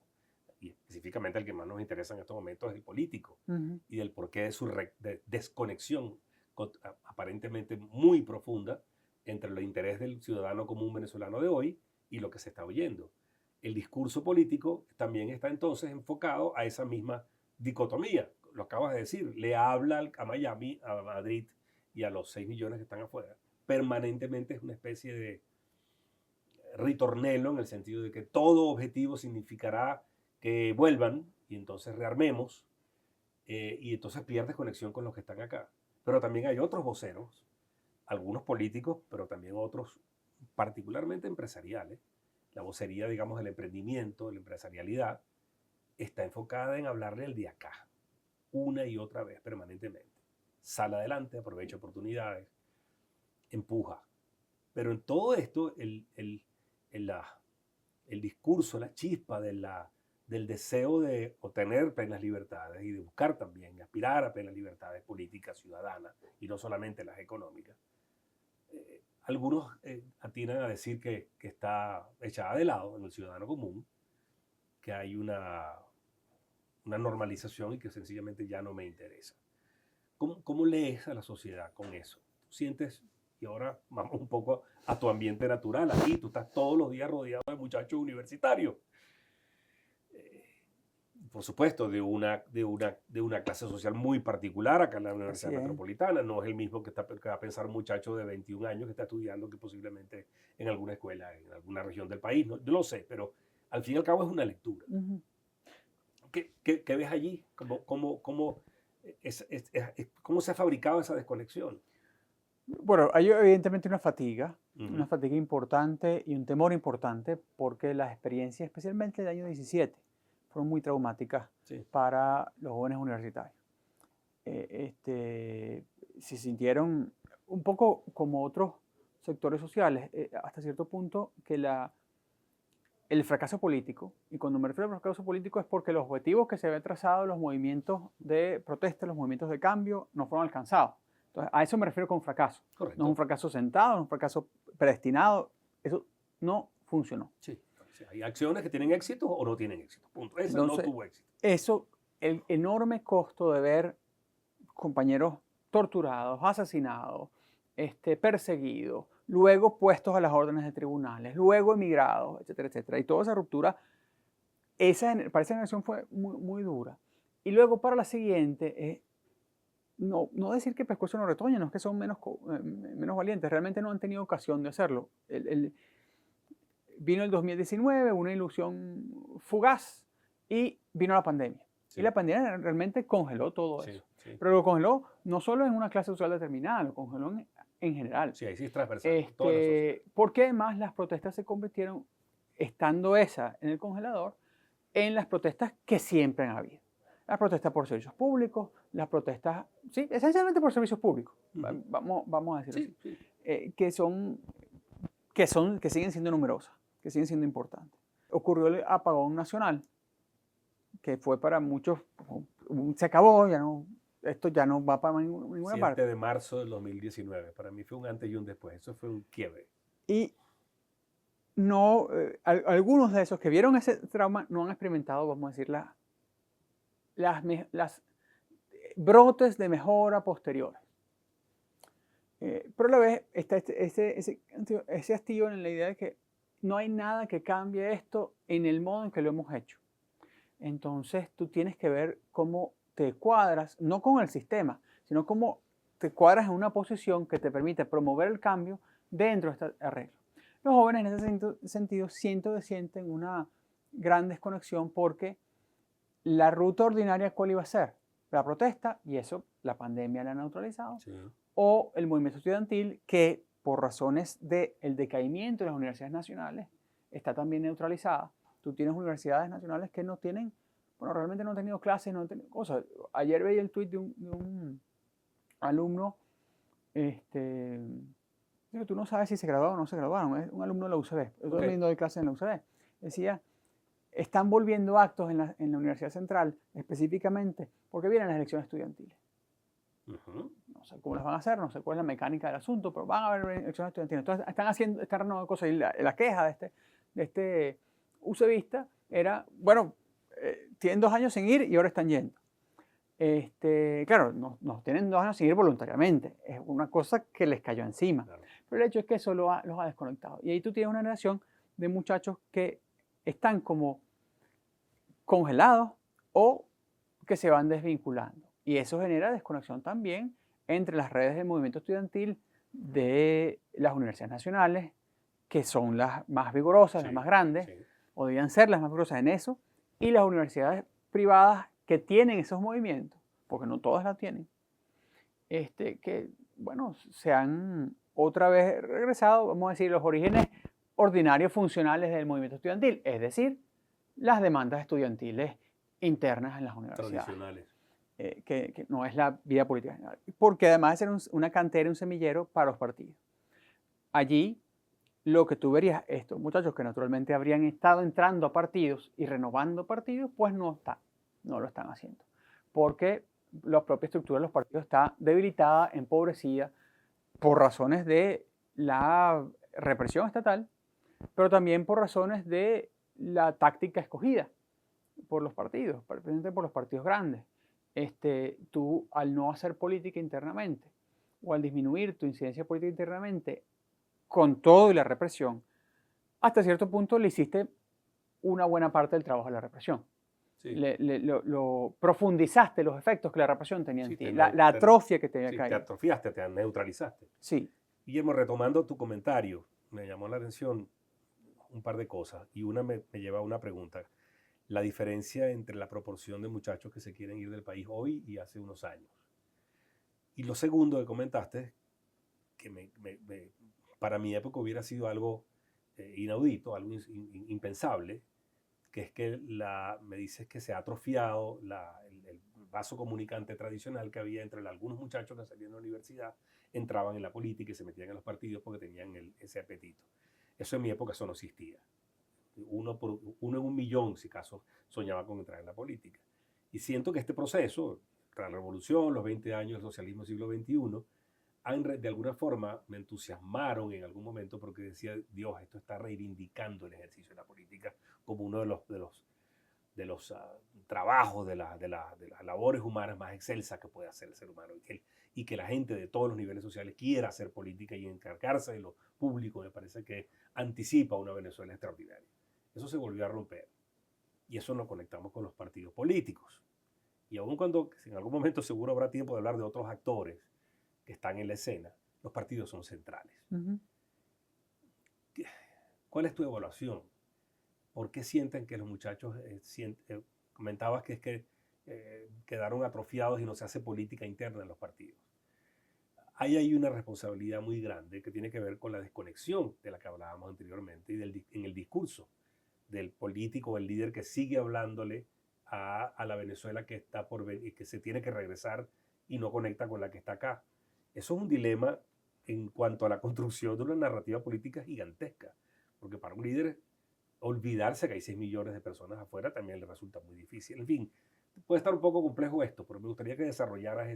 Y específicamente el que más nos interesa en estos momentos es el político. Y del porqué de su desconexión aparentemente muy profunda entre el interés del ciudadano común venezolano de hoy y lo que se está oyendo. El discurso político también está entonces enfocado a esa misma dicotomía. Lo acabas de decir, le habla a Miami, a Madrid y a los 6 millones que están afuera. Permanentemente es una especie de ritornelo en el sentido de que todo objetivo significará que vuelvan y entonces rearmemos y entonces pierdes conexión con los que están acá. Pero también hay otros voceros, algunos políticos, pero también otros particularmente empresariales. La vocería, digamos, del emprendimiento, de la empresarialidad, está enfocada en hablarle al de acá, una y otra vez, permanentemente. Sale adelante, aprovecha oportunidades, empuja. Pero en todo esto, el discurso, la chispa del deseo de obtener plenas libertades y de buscar también, aspirar a plenas libertades políticas, ciudadanas, y no solamente las económicas, algunos atinan a decir que está echada de lado en el ciudadano común, que hay una normalización y que sencillamente ya no me interesa. ¿Cómo lees a la sociedad con eso? ¿Tú sientes, y ahora vamos un poco a tu ambiente natural, aquí tú estás todos los días rodeado de muchachos universitarios? Por supuesto, de una clase social muy particular acá en la Universidad Metropolitana. No es el mismo que va a pensar un muchacho de 21 años que está estudiando que posiblemente en alguna escuela, en alguna región del país. No, yo lo sé, pero al fin y al cabo es una lectura. ¿Qué ves allí? ¿Cómo se ha fabricado esa desconexión? Bueno, hay evidentemente una fatiga importante y un temor importante porque las experiencias, especialmente del año 17, fueron muy traumáticas para los jóvenes universitarios. Se sintieron un poco como otros sectores sociales, hasta cierto punto que el fracaso político, y cuando me refiero al fracaso político es porque los objetivos que se habían trazado, los movimientos de protesta, los movimientos de cambio, no fueron alcanzados. Entonces, a eso me refiero con fracaso. Correcto. No es un fracaso sentado, no es un fracaso predestinado. Eso no funcionó. Sí. Hay acciones que tienen éxito o no tienen éxito. Punto. Esa Entonces, no tuvo éxito. Eso, el enorme costo de ver compañeros torturados, asesinados, perseguidos, luego puestos a las órdenes de tribunales, luego emigrados, etcétera, etcétera. Y toda esa ruptura, para esa generación fue muy, muy dura. Y luego para la siguiente, no decir que Pescuezo no retoña, no es que son menos valientes, realmente no han tenido ocasión de hacerlo. Vino el 2019, una ilusión fugaz, y vino la pandemia. Y la pandemia realmente congeló todo eso. Sí. Pero lo congeló no solo en una clase social determinada, lo congeló en general. Sí, ahí sí es transversal. Toda la sociedad. Porque además las protestas se convirtieron, estando esa en el congelador, en las protestas que siempre han habido. Las protestas por servicios públicos, las protestas, sí, esencialmente por servicios públicos, vamos a decirlo así, que siguen siendo numerosas, que siguen siendo importantes. Ocurrió el apagón nacional, que fue para muchos, se acabó, esto ya no va para ninguna parte. 7 de marzo del 2019, para mí fue un antes y un después, eso fue un quiebre. Y no, algunos de esos que vieron ese trauma no han experimentado, vamos a decir, las brotes de mejora posteriores. Pero a la vez está ese hastío en la idea de que no hay nada que cambie esto en el modo en que lo hemos hecho. Entonces tú tienes que ver cómo te cuadras, no con el sistema, sino cómo te cuadras en una posición que te permite promover el cambio dentro de este arreglo. Los jóvenes en ese sentido sienten una gran desconexión porque la ruta ordinaria, ¿cuál iba a ser? La protesta, y eso la pandemia la ha neutralizado, o el movimiento estudiantil que por razones del decaimiento de las universidades nacionales está también neutralizada. Tú tienes universidades nacionales que no tienen, bueno, realmente no han tenido clases, no han tenido cosas. Ayer veía el tuit de un alumno, tú no sabes si se graduaron o no se graduaron, es un alumno de la UCB, estoy viendo de clases en la UCB. Decía, están volviendo actos en la Universidad Central, específicamente porque vienen las elecciones estudiantiles. No sé cómo las van a hacer, no sé cuál es la mecánica del asunto, pero van a haber elecciones estudiantiles. Entonces están renovando cosas y la queja de usevista era, bueno, tienen 2 años sin ir y ahora están yendo. Claro, no tienen 2 años sin ir voluntariamente, es una cosa que les cayó encima. Claro. Pero el hecho es que eso los ha desconectado. Y ahí tú tienes una generación de muchachos que están como congelados o que se van desvinculando. Y eso genera desconexión también entre las redes del movimiento estudiantil de las universidades nacionales, que son las más vigorosas, las más grandes, o debían ser las más vigorosas en eso, y las universidades privadas que tienen esos movimientos, porque no todas las tienen, que, bueno, se han otra vez regresado, vamos a decir, los orígenes ordinarios funcionales del movimiento estudiantil, es decir, las demandas estudiantiles internas en las universidades. Tradicionales. Que no es la vida política general. Porque además de ser una cantera, un semillero para los partidos. Allí, lo que tú verías, estos muchachos que naturalmente habrían estado entrando a partidos y renovando partidos, pues no lo están haciendo. Porque la propia estructura de los partidos está debilitada, empobrecida, por razones de la represión estatal, pero también por razones de la táctica escogida por los partidos, precisamente por los partidos grandes. Tú, al no hacer política internamente o al disminuir tu incidencia política internamente con todo y la represión, hasta cierto punto le hiciste una buena parte del trabajo a la represión. Sí. Lo profundizaste los efectos que la represión tenía en ti, la atrofia que tenía caído. Te atrofiaste, te neutralizaste. Sí. Guillermo, retomando tu comentario, me llamó la atención un par de cosas y una me lleva a una pregunta. La diferencia entre la proporción de muchachos que se quieren ir del país hoy y hace unos años. Y lo segundo que comentaste, que para mi época hubiera sido algo inaudito, algo impensable, que es que me dices que se ha atrofiado el vaso comunicante tradicional que había entre algunos muchachos que salían de la universidad, entraban en la política y se metían en los partidos porque tenían ese apetito. Eso en mi época eso no existía. Uno en 1.000.000, si acaso, soñaba con entrar en la política. Y siento que este proceso, tras la revolución, los 20 años del socialismo del siglo XXI, de alguna forma me entusiasmaron en algún momento porque decía, Dios, esto está reivindicando el ejercicio de la política como uno de los trabajos, de las labores humanas más excelsas que puede hacer el ser humano. Y que la gente de todos los niveles sociales quiera hacer política y encargarse de lo público, me parece que anticipa una Venezuela extraordinaria. Eso se volvió a romper. Y eso nos conectamos con los partidos políticos. Y aun cuando en algún momento seguro habrá tiempo de hablar de otros actores que están en la escena, los partidos son centrales. Uh-huh. ¿Cuál es tu evaluación? ¿Por qué sienten que los muchachos, comentabas que es que quedaron atrofiados y no se hace política interna en los partidos? Ahí hay una responsabilidad muy grande que tiene que ver con la desconexión de la que hablábamos anteriormente y en el discurso del político o el líder que sigue hablándole a la Venezuela que está por venir y que se tiene que regresar y no conecta con la que está acá. Eso es un dilema en cuanto a la construcción de una narrativa política gigantesca, porque para un líder olvidarse que hay 6 millones de personas afuera también le resulta muy difícil. En fin, puede estar un poco complejo esto, pero me gustaría que desarrollaras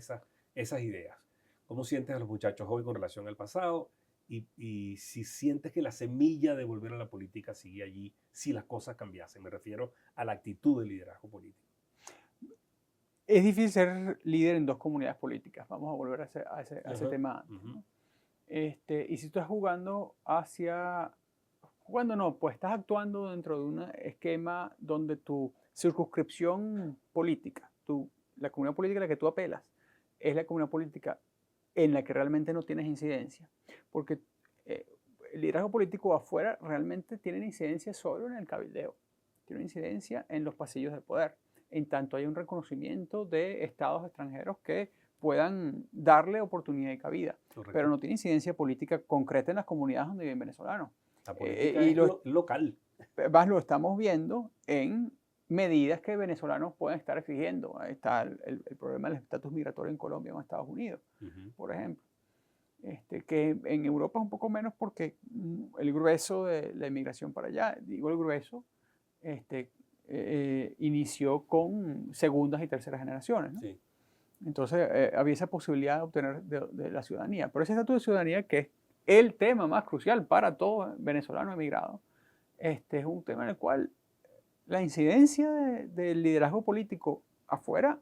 esas ideas. ¿Cómo sientes a los muchachos hoy con relación al pasado? Y si sientes que la semilla de volver a la política sigue allí, si las cosas cambiasen. Me refiero a la actitud del liderazgo político. Es difícil ser líder en dos comunidades políticas. Vamos a volver a ese tema antes, ¿no? Y si tú estás pues estás actuando dentro de un esquema donde tu circunscripción política, la comunidad política a la que tú apelas, es la comunidad política en la que realmente no tienes incidencia. Porque el liderazgo político afuera realmente tiene incidencia solo en el cabildeo, tiene incidencia en los pasillos del poder, en tanto hay un reconocimiento de estados extranjeros que puedan darle oportunidad y cabida. Correcto. Pero no tiene incidencia política concreta en las comunidades donde viven venezolanos. La política es local. Más lo estamos viendo en medidas que venezolanos pueden estar exigiendo. Ahí está el problema del estatus migratorio en Colombia o en Estados Unidos, por ejemplo. Que en Europa es un poco menos porque el grueso de la inmigración para allá, digo el grueso, inició con segundas y terceras generaciones, ¿no? Sí. Entonces había esa posibilidad de obtener de la ciudadanía. Pero ese estatus de ciudadanía, que es el tema más crucial para todo venezolano emigrado, es un tema en el cual la incidencia del liderazgo político afuera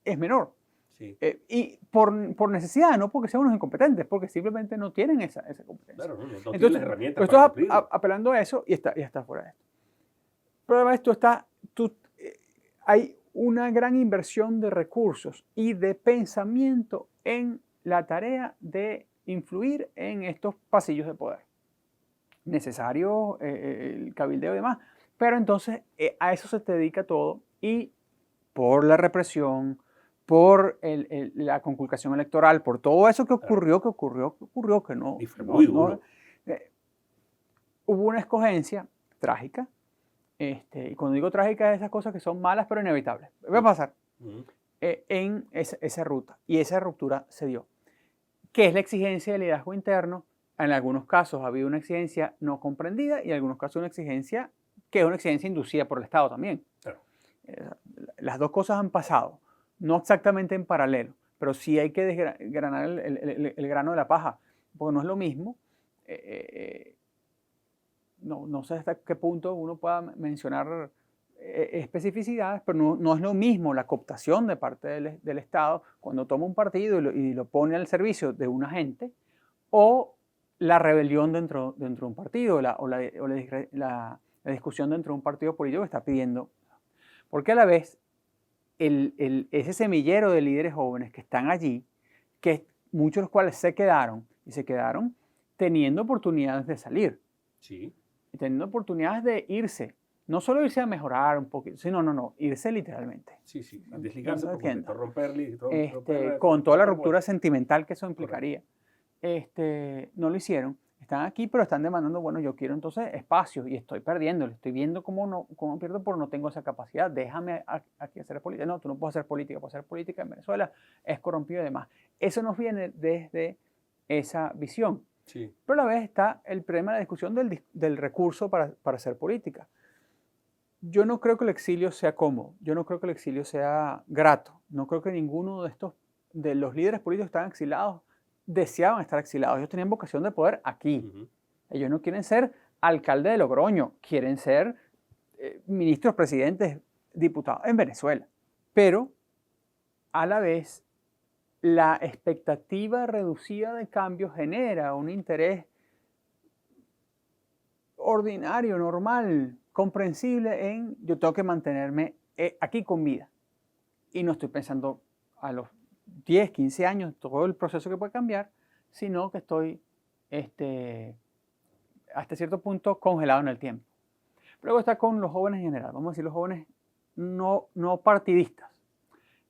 es menor. Sí. Y por necesidad, no porque sean unos incompetentes, porque simplemente no tienen esa competencia. Claro, no tienen Entonces, las herramientas tú para estás cumplirlo. apelando a eso y está fuera de esto. Pero además hay una gran inversión de recursos y de pensamiento en la tarea de influir en estos pasillos de poder. Necesario el cabildeo y demás, pero entonces a eso se te dedica todo y por la represión, por la conculcación electoral, por todo eso que ocurrió, que no. Y fue muy no, duro. Hubo una escogencia trágica, y cuando digo trágica es esas cosas que son malas pero inevitables. Va a pasar en esa ruta y esa ruptura se dio. ¿Qué es la exigencia del liderazgo interno? En algunos casos ha habido una exigencia no comprendida y en algunos casos una exigencia que es una exigencia inducida por el Estado también. Claro. Las dos cosas han pasado, no exactamente en paralelo, pero sí hay que desgranar el grano de la paja, porque no es lo mismo. No sé hasta qué punto uno pueda mencionar especificidades, pero no es lo mismo la cooptación de parte del Estado cuando toma un partido y lo pone al servicio de un agente, o la rebelión dentro de un partido, o la discusión dentro de un partido político que está pidiendo. Porque a la vez, ese semillero de líderes jóvenes que están allí, que muchos de los cuales se quedaron teniendo oportunidades de salir. Sí. Teniendo oportunidades de irse. No solo irse a mejorar un poquito, sino no, irse literalmente. Sí. Desligarse por completo, romper con toda la ruptura sentimental que eso implicaría. No lo hicieron. Están aquí, pero están demandando, bueno, yo quiero entonces espacios y estoy perdiendo. Estoy viendo cómo pierdo porque no tengo esa capacidad. Déjame aquí hacer política. No, tú no puedes hacer política. Puedes hacer política en Venezuela. Es corrompido y demás. Eso nos viene desde esa visión. Sí. Pero a la vez está el problema de la discusión del recurso para hacer política. Yo no creo que el exilio sea cómodo. Yo no creo que el exilio sea grato. No creo que ninguno de los líderes políticos que estaban exilados deseaban estar exilados. Ellos tenían vocación de poder aquí. Ellos no quieren ser alcalde de Logroño. Quieren ser ministros, presidentes, diputados en Venezuela. Pero a la vez la expectativa reducida de cambio genera un interés ordinario, normal, comprensible en yo tengo que mantenerme aquí con vida. Y no estoy pensando a los 10, 15 años, todo el proceso que puede cambiar, sino que estoy hasta cierto punto congelado en el tiempo. Luego está con los jóvenes en general, vamos a decir los jóvenes no partidistas,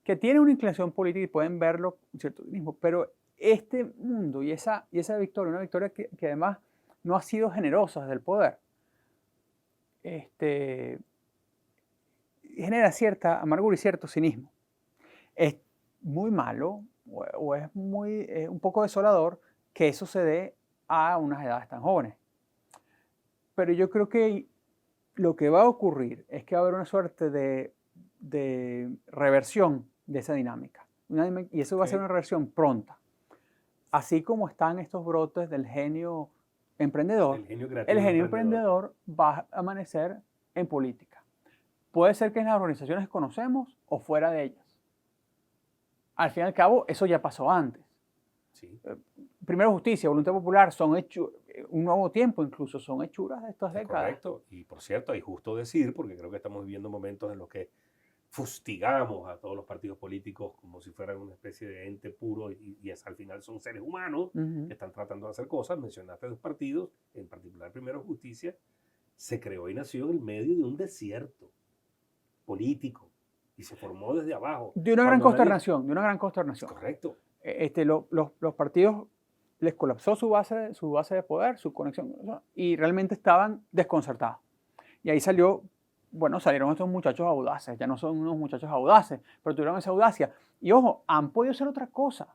que tienen una inclinación política y pueden verlo en cierto mismo, pero este mundo y esa victoria, una victoria que además no ha sido generosa desde el poder, genera cierta amargura y cierto cinismo. Es muy malo o es un poco desolador que eso se dé a unas edades tan jóvenes. Pero yo creo que lo que va a ocurrir es que va a haber una suerte de reversión de esa dinámica. Y eso va a ser una reversión pronta. Así como están estos brotes del genio emprendedor, el genio emprendedor va a amanecer en política. Puede ser que en las organizaciones que conocemos o fuera de ellas. Al fin y al cabo, eso ya pasó antes. Sí. Primero Justicia, Voluntad Popular, un nuevo tiempo incluso, son hechuras de estas décadas. Correcto. Y por cierto, hay justo decir, porque creo que estamos viviendo momentos en los que fustigamos a todos los partidos políticos como si fueran una especie de ente puro y al final son seres humanos que están tratando de hacer cosas. Mencionaste dos partidos, en particular Primero Justicia, se creó y nació en el medio de un desierto político y se formó desde abajo. De una gran consternación. Correcto. Los partidos les colapsó su base de poder, su conexión, y realmente estaban desconcertados. Y ahí salieron estos muchachos audaces, ya no son unos muchachos audaces, pero tuvieron esa audacia. Y ojo, han podido ser otra cosa.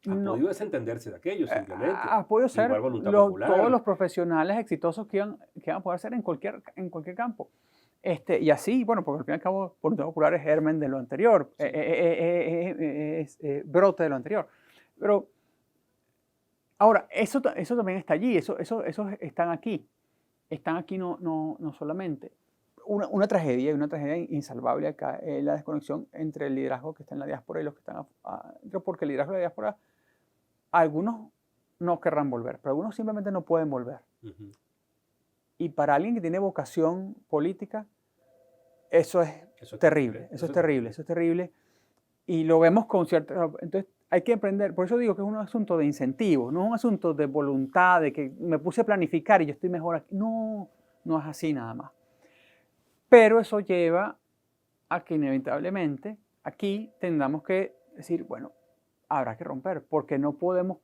Han podido desentenderse de aquello simplemente. Ha podido ser todos los profesionales exitosos que van a poder ser en cualquier campo. Y así, bueno, porque al fin y al cabo, Voluntad Popular es germen de lo anterior, sí. Es brote de lo anterior. Pero ahora, eso también está allí, eso están aquí. están aquí no solamente. Una tragedia insalvable acá es la desconexión entre el liderazgo que está en la diáspora y los que están adentro, porque el liderazgo de la diáspora, algunos no querrán volver, pero algunos simplemente no pueden volver. Ujú. Y para alguien que tiene vocación política, eso es Eso es terrible, eso es terrible, eso es terrible. Y lo vemos con cierta... Entonces hay que emprender, por eso digo que es un asunto de incentivo, no es un asunto de voluntad, de que me puse a planificar y yo estoy mejor aquí. No, no es así nada más. Pero eso lleva a que inevitablemente aquí tengamos que decir, bueno, habrá que romper, porque no podemos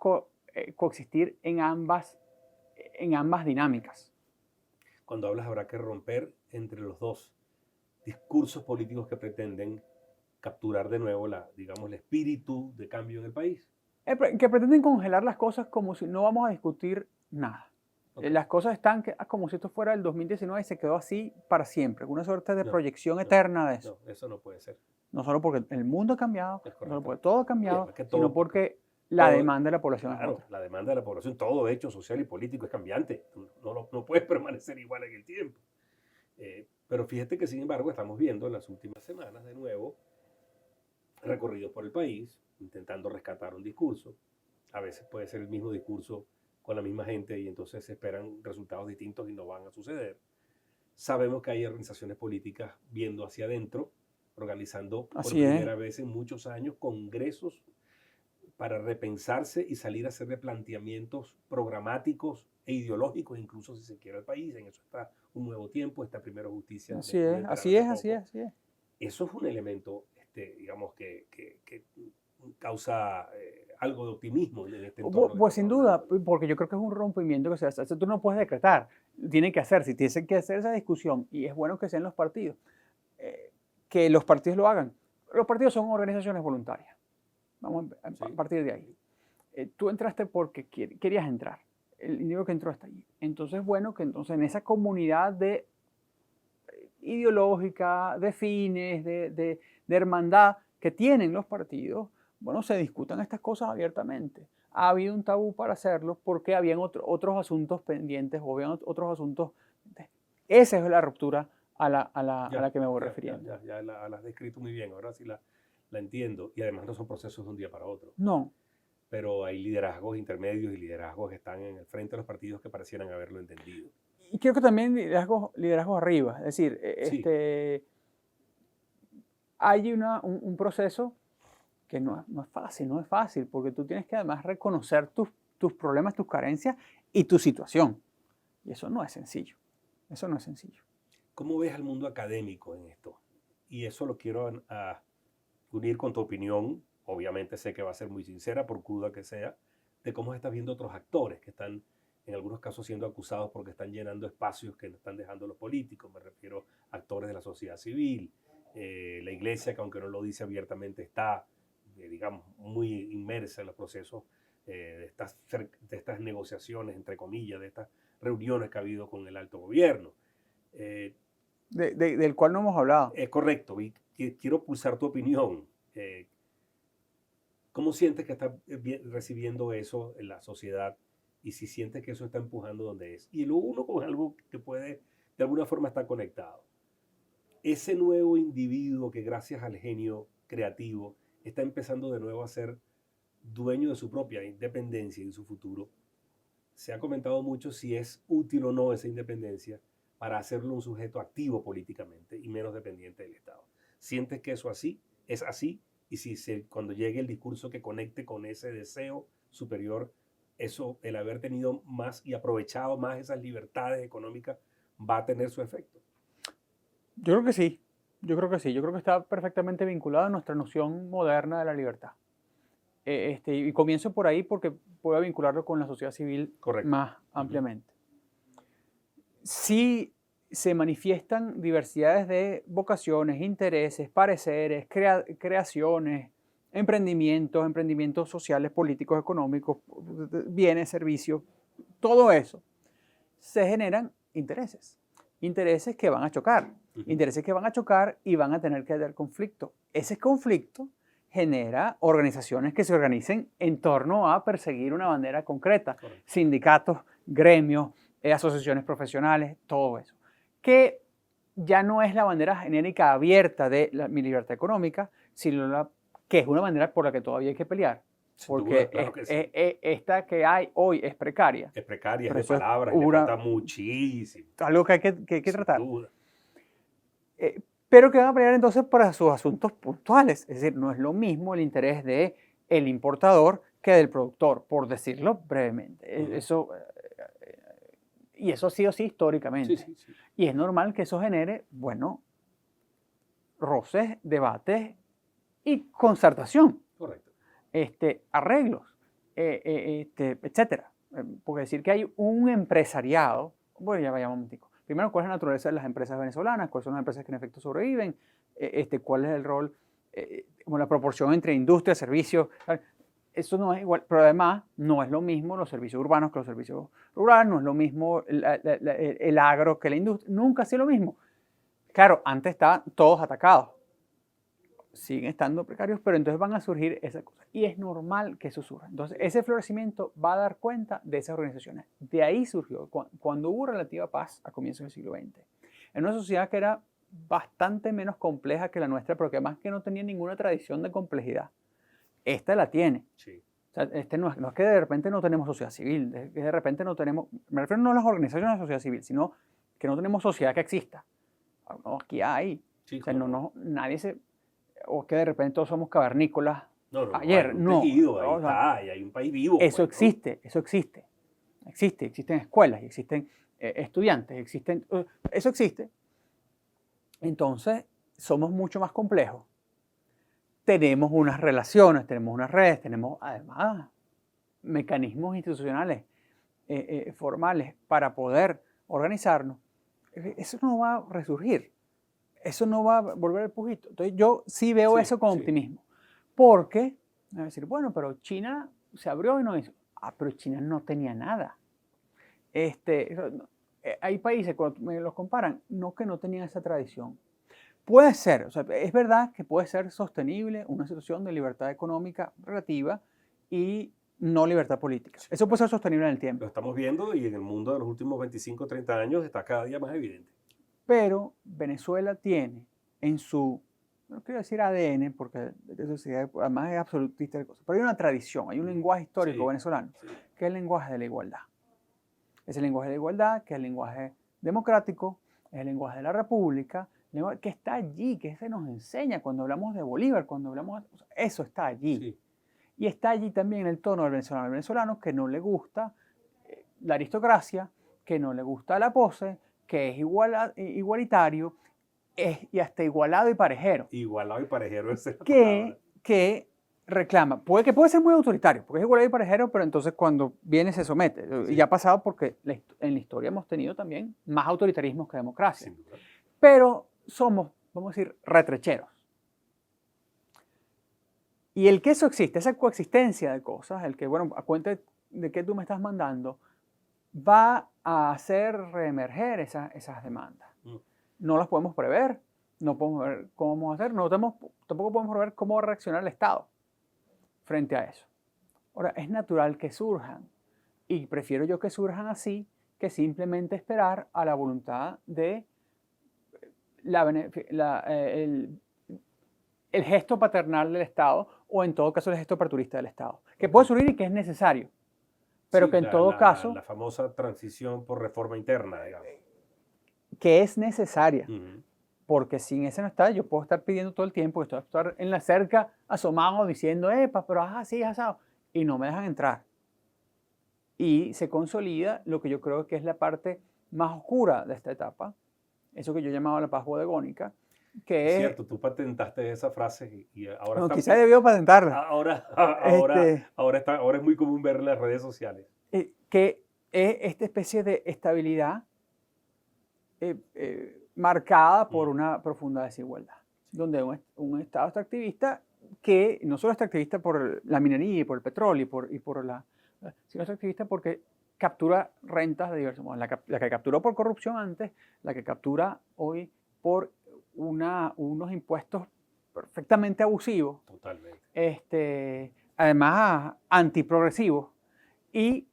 coexistir en ambas dinámicas. Cuando hablas habrá que romper entre los dos discursos políticos que pretenden capturar de nuevo digamos, el espíritu de cambio en el país. Que pretenden congelar las cosas como si no vamos a discutir nada. Okay. Las cosas están como si esto fuera el 2019 y se quedó así para siempre, una suerte de proyección eterna de eso. No, eso no puede ser. No solo porque el mundo ha cambiado, no solo porque todo ha cambiado, sino porque la todo, demanda de la población es otra. La demanda de la población, todo hecho social y político es cambiante. No puedes permanecer igual en el tiempo. Pero fíjate que, sin embargo, estamos viendo en las últimas semanas, de nuevo, recorridos por el país, intentando rescatar un discurso. A veces puede ser el mismo discurso con la misma gente y entonces se esperan resultados distintos y no van a suceder. Sabemos que hay organizaciones políticas viendo hacia adentro, organizando por primera vez en muchos años congresos para repensarse y salir a hacer replanteamientos programáticos e ideológicos, incluso si se quiere el país. En eso está Un Nuevo Tiempo, está Primero Justicia. Así es. Eso es un elemento, digamos, que causa algo de optimismo en este entorno. Pues sin duda, porque yo creo que es un rompimiento que se hace. Tú no puedes decretar, tiene que hacerse, tiene que hacer esa discusión y es bueno que sean los partidos, que los partidos lo hagan. Los partidos son organizaciones voluntarias. Vamos a partir de ahí. Tú entraste porque querías entrar. El individuo que entró está allí. Entonces, bueno, que entonces en esa comunidad ideológica, de fines, de hermandad que tienen los partidos, bueno, se discutan estas cosas abiertamente. Ha habido un tabú para hacerlo porque habían otros asuntos pendientes o habían otros asuntos. Esa es la ruptura a la que me voy refiriendo. Ya la has descrito muy bien, ahora sí la entiendo. Y además no son procesos de un día para otro. No. Pero hay liderazgos intermedios y liderazgos que están en el frente de los partidos que parecieran haberlo entendido. Y creo que también liderazgos arriba. Es decir, hay un proceso que no es fácil, porque tú tienes que además reconocer tus problemas, tus carencias y tu situación. Y eso no es sencillo. ¿Cómo ves al mundo académico en esto? Y eso lo quiero unir con tu opinión. Obviamente sé que va a ser muy sincera, por cruda que sea, de cómo estás viendo otros actores que están, en algunos casos, siendo acusados porque están llenando espacios que están dejando los políticos. Me refiero a actores de la sociedad civil, la iglesia, que aunque no lo dice abiertamente, está, digamos, muy inmersa en los procesos de estas negociaciones, entre comillas, de estas reuniones que ha habido con el alto gobierno. Del cual no hemos hablado. Es correcto, y quiero pulsar tu opinión. ¿Cómo sientes que está recibiendo eso en la sociedad y si sientes que eso está empujando donde es? Y luego uno con algo que puede, de alguna forma, estar conectado. Ese nuevo individuo que gracias al genio creativo está empezando de nuevo a ser dueño de su propia independencia y de su futuro. Se ha comentado mucho si es útil o no esa independencia para hacerlo un sujeto activo políticamente y menos dependiente del Estado. ¿Sientes que eso es así? Y si cuando llegue el discurso que conecte con ese deseo superior, el haber tenido más y aprovechado más esas libertades económicas, va a tener su efecto. Yo creo que sí. Yo creo que está perfectamente vinculado a nuestra noción moderna de la libertad. Y comienzo por ahí porque puedo vincularlo con la sociedad civil más ampliamente. Sí se manifiestan diversidades de vocaciones, intereses, pareceres, creaciones, emprendimientos sociales, políticos, económicos, bienes, servicios, todo eso. Se generan intereses que van a chocar, y van a tener que haber conflicto. Ese conflicto genera organizaciones que se organicen en torno a perseguir una bandera concreta, sindicatos, gremios, asociaciones profesionales, todo eso. Que ya no es la bandera genérica abierta de mi libertad económica, sino que es una bandera por la que todavía hay que pelear. Porque claro que sí. esta que hay hoy es precaria. Es precaria, Pero es de eso palabras, y le falta muchísimo. Algo que hay que tratar. Sin duda. Pero que van a pelear entonces para sus asuntos puntuales. Es decir, no es lo mismo el interés del importador que del productor, por decirlo brevemente. Y eso ha sido así históricamente. Sí, sí, sí. Y es normal que eso genere, bueno, roces, debates y concertación. Correcto. Arreglos, etcétera. Porque decir que hay un empresariado, bueno, ya vayamos un momentico. Primero, ¿cuál es la naturaleza de las empresas venezolanas? ¿Cuáles son las empresas que en efecto sobreviven? ¿Cuál es el rol, como la proporción entre industria, servicios? Eso no es igual, pero además no es lo mismo los servicios urbanos que los servicios rurales, no es lo mismo el agro que la industria, nunca ha sido lo mismo. Claro, antes estaban todos atacados, siguen estando precarios, pero entonces van a surgir esas cosas. Y es normal que eso surja. Entonces, ese florecimiento va a dar cuenta de esas organizaciones. De ahí surgió, cuando hubo relativa paz a comienzos del siglo XX, en una sociedad que era bastante menos compleja que la nuestra, pero que además que no tenía ninguna tradición de complejidad. Esta la tiene. Sí. O sea, no es que de repente no tenemos sociedad civil, que de repente no tenemos, me refiero no a las organizaciones de la sociedad civil, sino que no tenemos sociedad que exista. No, aquí hay. Sí, o sea, nadie se... O que de repente todos somos cavernícolas. Ayer, hay un no. tejido, ahí está, y hay un país vivo. Eso pues, existe, ¿no? Eso existe. Existen escuelas, existen estudiantes, eso existe. Entonces, somos mucho más complejos. Tenemos unas relaciones, tenemos unas redes, tenemos además mecanismos institucionales formales para poder organizarnos. Eso no va a resurgir. Eso no va a volver al pujito. Entonces yo sí veo eso con optimismo. Porque, a decir, bueno, pero China se abrió y no hizo. Pero China no tenía nada. Hay países, cuando me los comparan, no que no tenían esa tradición. Puede ser, o sea, es verdad que puede ser sostenible una situación de libertad económica relativa y no libertad política. Sí. Eso puede ser sostenible en el tiempo. Lo estamos viendo y en el mundo de los últimos 25, 30 años está cada día más evidente. Pero Venezuela tiene en su, no quiero decir ADN, porque además es absolutista de cosas, pero hay una tradición, hay un lenguaje histórico venezolano, que es el lenguaje de la igualdad. Es el lenguaje de la igualdad, que es el lenguaje democrático, es el lenguaje de la república, que está allí, que se nos enseña cuando hablamos de Bolívar, cuando hablamos de... Eso está allí. Sí. Y está allí también el tono del venezolano. El venezolano que no le gusta la aristocracia, que no le gusta la pose, que es igualitario, y hasta igualado y parejero. Igualado y parejero es la que reclama. Que puede ser muy autoritario, porque es igualado y parejero, pero entonces cuando viene se somete. Sí. Y ha pasado porque en la historia hemos tenido también más autoritarismos que democracia. Sin duda. Pero somos, vamos a decir, retrecheros. Y el que eso existe, esa coexistencia de cosas, el que, bueno, a cuenta de qué tú me estás mandando, va a hacer reemerger esas demandas. No las podemos prever, no podemos ver cómo vamos a hacer, tampoco podemos prever cómo va a reaccionar el Estado frente a eso. Ahora, es natural que surjan, y prefiero yo que surjan así que simplemente esperar a la voluntad de el gesto paternal del Estado, o en todo caso el gesto aperturista del Estado, que puede surgir y que es necesario, pero que en todo caso... La famosa transición por reforma interna, digamos. Que es necesaria, porque sin ese no está, yo puedo estar pidiendo todo el tiempo, estoy estar en la cerca asomado diciendo, pero sí, asado, y no me dejan entrar. Y se consolida lo que yo creo que es la parte más oscura de esta etapa, eso que yo llamaba la paz bodegónica, que es... Cierto, tú patentaste esa frase y ahora... No, quizás debió patentarla. Ahora es muy común ver en las redes sociales. Que es esta especie de estabilidad marcada por una profunda desigualdad, donde un Estado extractivista que no solo es extractivista por la minería y por el petróleo sino extractivista porque captura rentas de diversos modos. La que capturó por corrupción antes, la que captura hoy por unos impuestos perfectamente abusivos. Totalmente. Además antiprogresivos y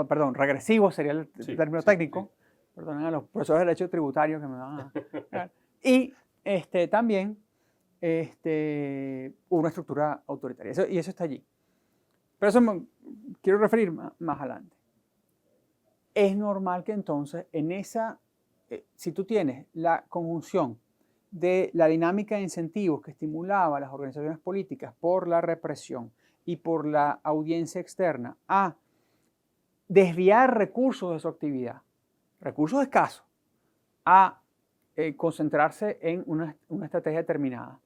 perdón, regresivo sería el Sí, término sí, técnico, sí. perdonen a los profesores de derecho tributario que me van a... Y también una estructura autoritaria, y eso está allí. Pero eso quiero referir más adelante. Es normal que entonces si tú tienes la conjunción de la dinámica de incentivos que estimulaba a las organizaciones políticas por la represión y por la audiencia externa a desviar recursos de su actividad, recursos escasos, a concentrarse en una estrategia determinada.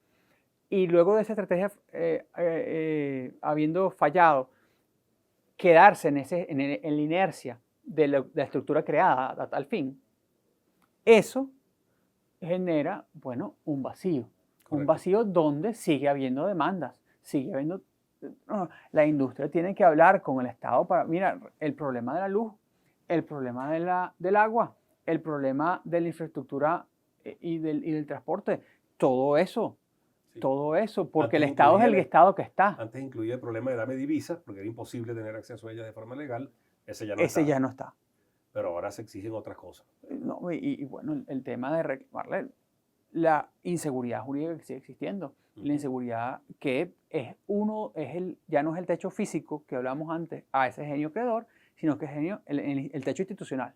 Y luego de esa estrategia, habiendo fallado, quedarse en la inercia de la estructura creada a tal fin, eso genera, bueno, un vacío. Correcto. Un vacío donde sigue habiendo demandas, sigue habiendo... No, la industria tiene que hablar con el Estado para, mira, el problema de la luz, el problema del agua, el problema de la infraestructura y del transporte, todo eso, Sí. todo eso, porque Antes el Estado es el Estado que está. Antes incluía el problema de dame divisas, porque era imposible tener acceso a ellas de forma legal. Ese ya no Ese está. ya no está. Pero ahora se exigen otras cosas. No, y bueno, el tema de reclamarle la inseguridad jurídica que sigue existiendo, la inseguridad que ya no es el techo físico que hablamos antes a ese genio creador, sino que es el techo institucional.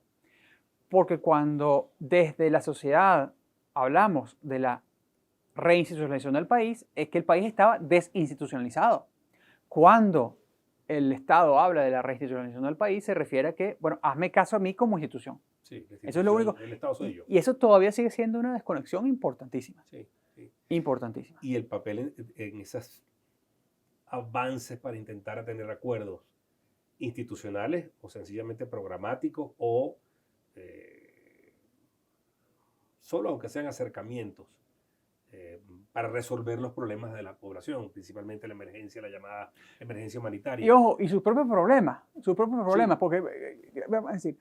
Porque cuando desde la sociedad hablamos de la reinstitucionalización del país, es que el país estaba desinstitucionalizado. Cuando el Estado habla de la reinstitucionalización del país, se refiere a que, bueno, hazme caso a mí como institución. Sí, eso es lo único. El Estado soy yo. Y eso todavía sigue siendo una desconexión importantísima. Sí, sí. Importantísima. Y el papel en esos avances para intentar tener acuerdos institucionales o sencillamente programáticos o solo aunque sean acercamientos para resolver los problemas de la población, principalmente la emergencia, la llamada emergencia humanitaria. Y ojo, y sus propios problemas, Sí. porque, vamos a decir,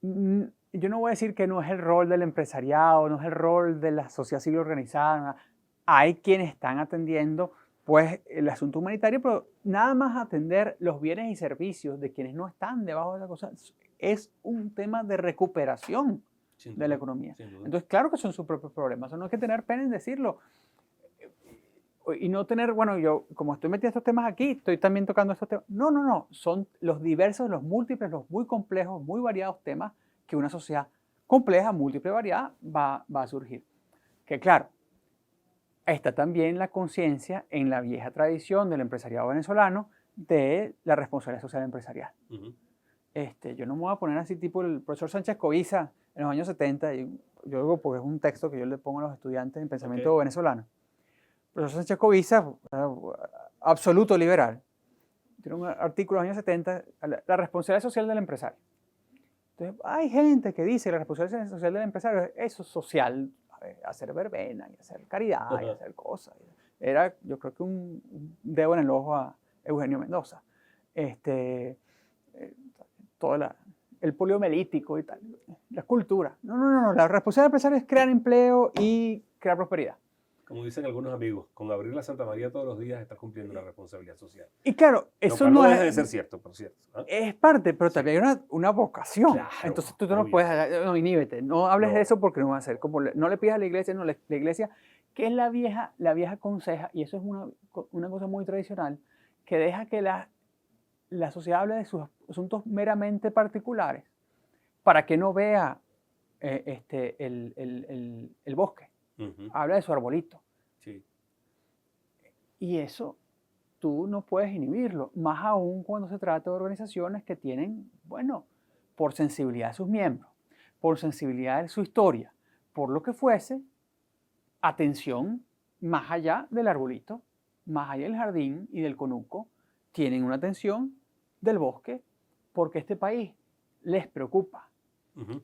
yo no voy a decir que no es el rol del empresariado, no es el rol de la sociedad civil organizada, hay quienes están atendiendo pues el asunto humanitario, pero nada más atender los bienes y servicios de quienes no están debajo de esa cosa es un tema de recuperación de la economía. Entonces, claro que son sus propios problemas, eso no hay que tener pena en decirlo. Y no tener, bueno, yo como estoy metido en estos temas aquí, estoy también tocando estos temas. No, son los diversos, los múltiples, los muy complejos, muy variados temas que una sociedad compleja, múltiple, variada va a surgir. Que claro, está también la conciencia en la vieja tradición del empresariado venezolano de la responsabilidad social empresarial. Yo no me voy a poner así tipo el profesor Sánchez Cobiza en los años 70, yo digo porque es un texto que yo le pongo a los estudiantes en pensamiento venezolano. El profesor Sánchez Cobiza, absoluto liberal, tiene un artículo en los años 70, la responsabilidad social del empresario. Entonces, hay gente que dice que la responsabilidad social del empresario es eso social, hacer verbena y hacer caridad y hacer cosas. Era, yo creo que un dedo en el ojo a Eugenio Mendoza. Todo el poliomelítico y tal, la cultura. No, la responsabilidad del empresario es crear empleo y crear prosperidad. Como dicen algunos amigos, con abrir la Santa María todos los días estás cumpliendo una responsabilidad social. Y claro, eso no deja de ser cierto, por cierto. Es parte, pero también hay una vocación. Claro, entonces tú no puedes, no, inhíbete, no hables de eso porque no va a ser. Como no le pidas a la iglesia, la iglesia, que es la vieja conseja, y eso es una cosa muy tradicional, que deja que la sociedad hable de sus asuntos meramente particulares para que no vea el bosque. Habla de su arbolito. Sí. Y eso tú no puedes inhibirlo, más aún cuando se trata de organizaciones que tienen, bueno, por sensibilidad de sus miembros, por sensibilidad de su historia, por lo que fuese, atención más allá del arbolito, más allá del jardín y del conuco, tienen una atención del bosque porque este país les preocupa.